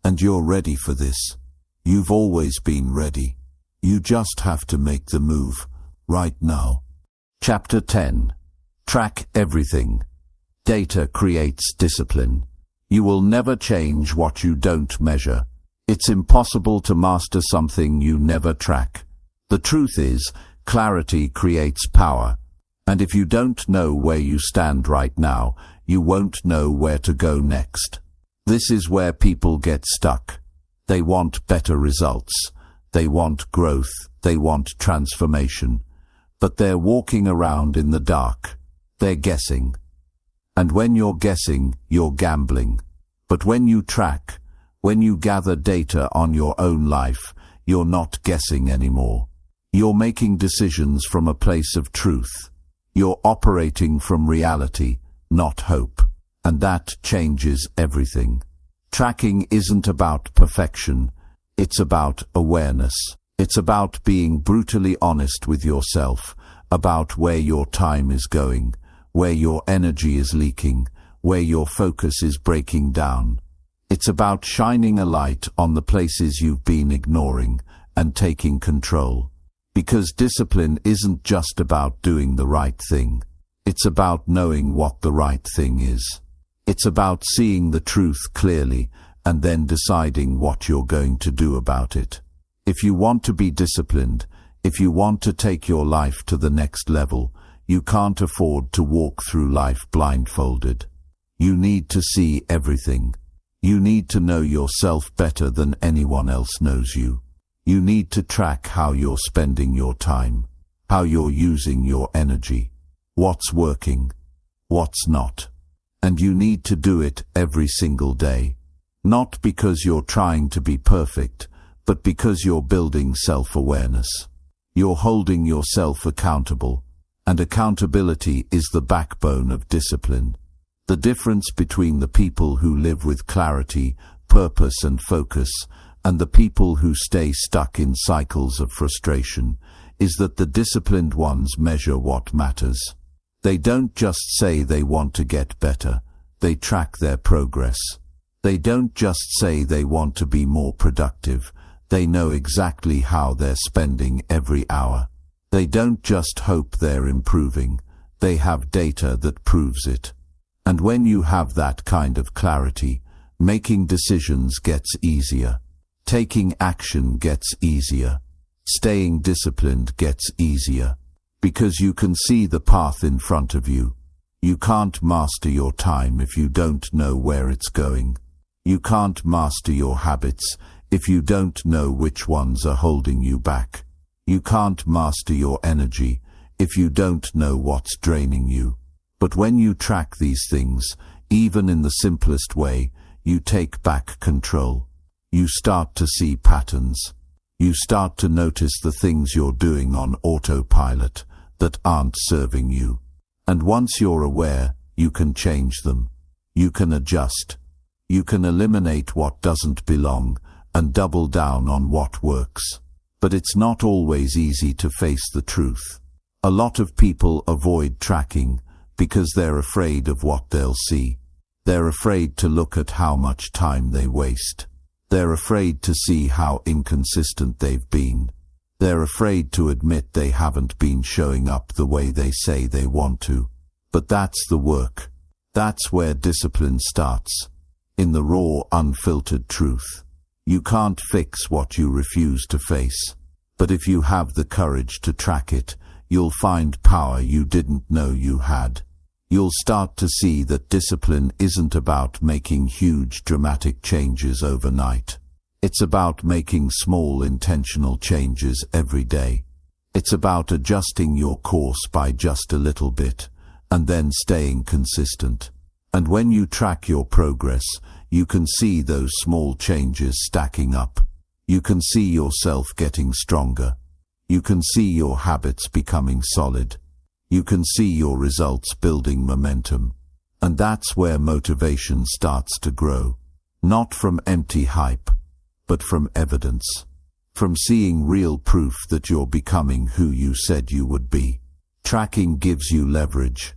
And you're ready for this. You've always been ready. You just have to make the move, right now. Chapter 10. Track everything. Data creates discipline. You will never change what you don't measure. It's impossible to master something you never track. The truth is, clarity creates power. And if you don't know where you stand right now, you won't know where to go next. This is where people get stuck. They want better results. They want growth. They want transformation. But they're walking around in the dark. They're guessing. And when you're guessing, you're gambling. But when you track, when you gather data on your own life, you're not guessing anymore. You're making decisions from a place of truth. You're operating from reality, not hope. And that changes everything. Tracking isn't about perfection. It's about awareness. It's about being brutally honest with yourself, about where your time is going, where your energy is leaking, where your focus is breaking down. It's about shining a light on the places you've been ignoring and taking control. Because discipline isn't just about doing the right thing. It's about knowing what the right thing is. It's about seeing the truth clearly and then deciding what you're going to do about it. If you want to be disciplined, if you want to take your life to the next level, you can't afford to walk through life blindfolded. You need to see everything. You need to know yourself better than anyone else knows you. You need to track how you're spending your time, how you're using your energy, what's working, what's not. And you need to do it every single day. Not because you're trying to be perfect, but because you're building self-awareness. You're holding yourself accountable. And accountability is the backbone of discipline. The difference between the people who live with clarity, purpose and focus, and the people who stay stuck in cycles of frustration, is that the disciplined ones measure what matters. They don't just say they want to get better, they track their progress. They don't just say they want to be more productive, they know exactly how they're spending every hour. They don't just hope they're improving, they have data that proves it. And when you have that kind of clarity, making decisions gets easier. Taking action gets easier. Staying disciplined gets easier. Because you can see the path in front of you. You can't master your time if you don't know where it's going. You can't master your habits if you don't know which ones are holding you back. You can't master your energy if you don't know what's draining you. But when you track these things, even in the simplest way, you take back control. You start to see patterns. You start to notice the things you're doing on autopilot that aren't serving you. And once you're aware, you can change them. You can adjust. You can eliminate what doesn't belong and double down on what works. But it's not always easy to face the truth. A lot of people avoid tracking because they're afraid of what they'll see. They're afraid to look at how much time they waste. They're afraid to see how inconsistent they've been. They're afraid to admit they haven't been showing up the way they say they want to. But that's the work. That's where discipline starts. In the raw, unfiltered truth. You can't fix what you refuse to face. But if you have the courage to track it, you'll find power you didn't know you had. You'll start to see that discipline isn't about making huge dramatic changes overnight. It's about making small intentional changes every day. It's about adjusting your course by just a little bit, and then staying consistent. And when you track your progress, you can see those small changes stacking up. You can see yourself getting stronger. You can see your habits becoming solid. You can see your results building momentum. And that's where motivation starts to grow. Not from empty hype, but from evidence. From seeing real proof that you're becoming who you said you would be. Tracking gives you leverage.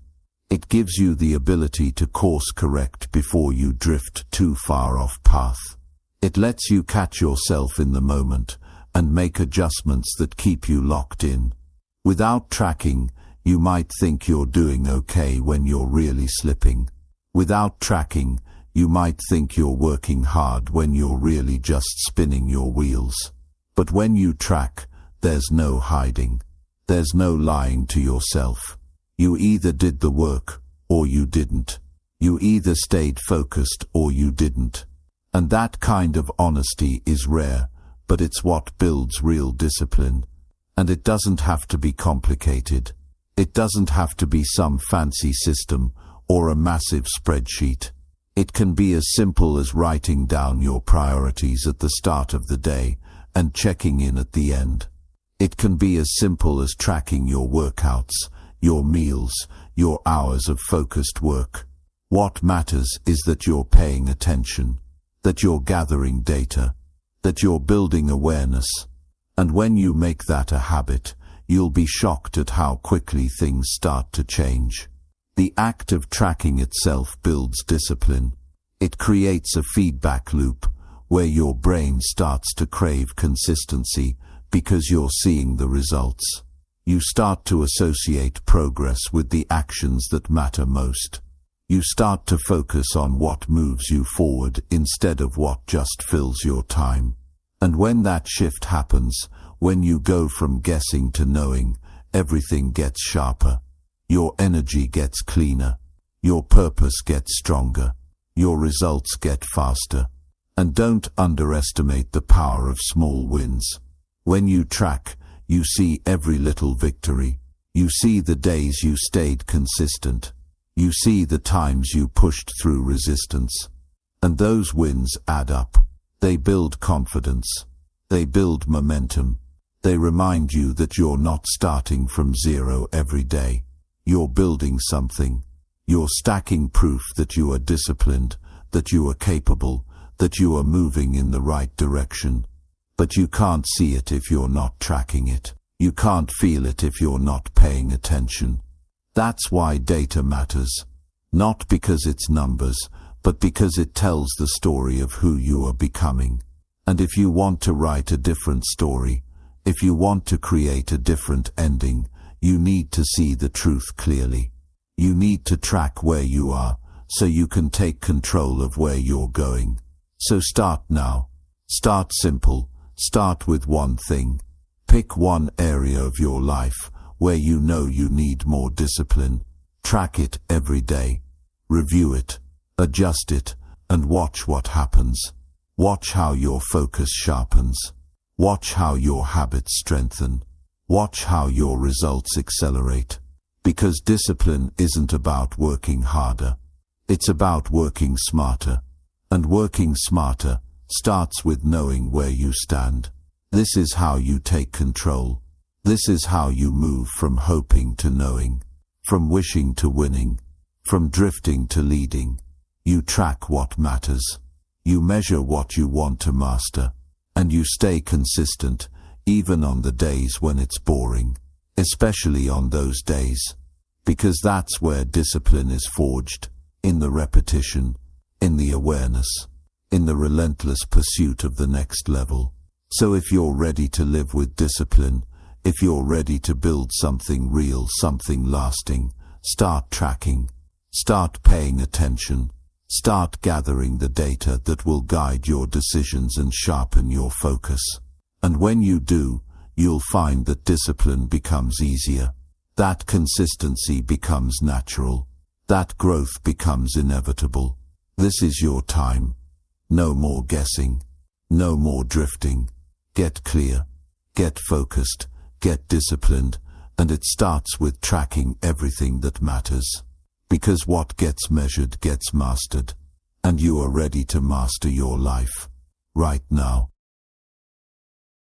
It gives you the ability to course correct before you drift too far off path. It lets you catch yourself in the moment and make adjustments that keep you locked in. Without tracking, you might think you're doing okay when you're really slipping. Without tracking, you might think you're working hard when you're really just spinning your wheels. But when you track, there's no hiding. There's no lying to yourself. You either did the work, or you didn't. You either stayed focused or you didn't. And that kind of honesty is rare, but it's what builds real discipline. And it doesn't have to be complicated. It doesn't have to be some fancy system or a massive spreadsheet. It can be as simple as writing down your priorities at the start of the day and checking in at the end. It can be as simple as tracking your workouts, your meals, your hours of focused work. What matters is that you're paying attention, that you're gathering data, that you're building awareness. And when you make that a habit, you'll be shocked at how quickly things start to change. The act of tracking itself builds discipline. It creates a feedback loop where your brain starts to crave consistency because you're seeing the results. You start to associate progress with the actions that matter most. You start to focus on what moves you forward instead of what just fills your time. And when that shift happens, when you go from guessing to knowing, everything gets sharper. Your energy gets cleaner. Your purpose gets stronger. Your results get faster. And don't underestimate the power of small wins. When you track, you see every little victory. You see the days you stayed consistent. You see the times you pushed through resistance. And those wins add up. They build confidence. They build momentum. They remind you that you're not starting from zero every day. You're building something. You're stacking proof that you are disciplined, that you are capable, that you are moving in the right direction. But you can't see it if you're not tracking it. You can't feel it if you're not paying attention. That's why data matters. Not because it's numbers, but because it tells the story of who you are becoming. And if you want to write a different story, if you want to create a different ending, you need to see the truth clearly. You need to track where you are, so you can take control of where you're going. So start now. Start simple. Start with one thing. Pick one area of your life where you know you need more discipline. Track it every day. Review it. Adjust it. And watch what happens. Watch how your focus sharpens. Watch how your habits strengthen. Watch how your results accelerate. Because discipline isn't about working harder. It's about working smarter. And working smarter starts with knowing where you stand. This is how you take control. This is how you move from hoping to knowing, from wishing to winning, from drifting to leading. You track what matters. You measure what you want to master. And you stay consistent, even on the days when it's boring, especially on those days. Because that's where discipline is forged, in the repetition, in the awareness, in the relentless pursuit of the next level. So if you're ready to live with discipline, if you're ready to build something real, something lasting, start tracking, start paying attention. Start gathering the data that will guide your decisions and sharpen your focus. And when you do, you'll find that discipline becomes easier. That consistency becomes natural. That growth becomes inevitable. This is your time. No more guessing. No more drifting. Get clear. Get focused. Get disciplined. And it starts with tracking everything that matters. Because what gets measured gets mastered. And you are ready to master your life. Right now.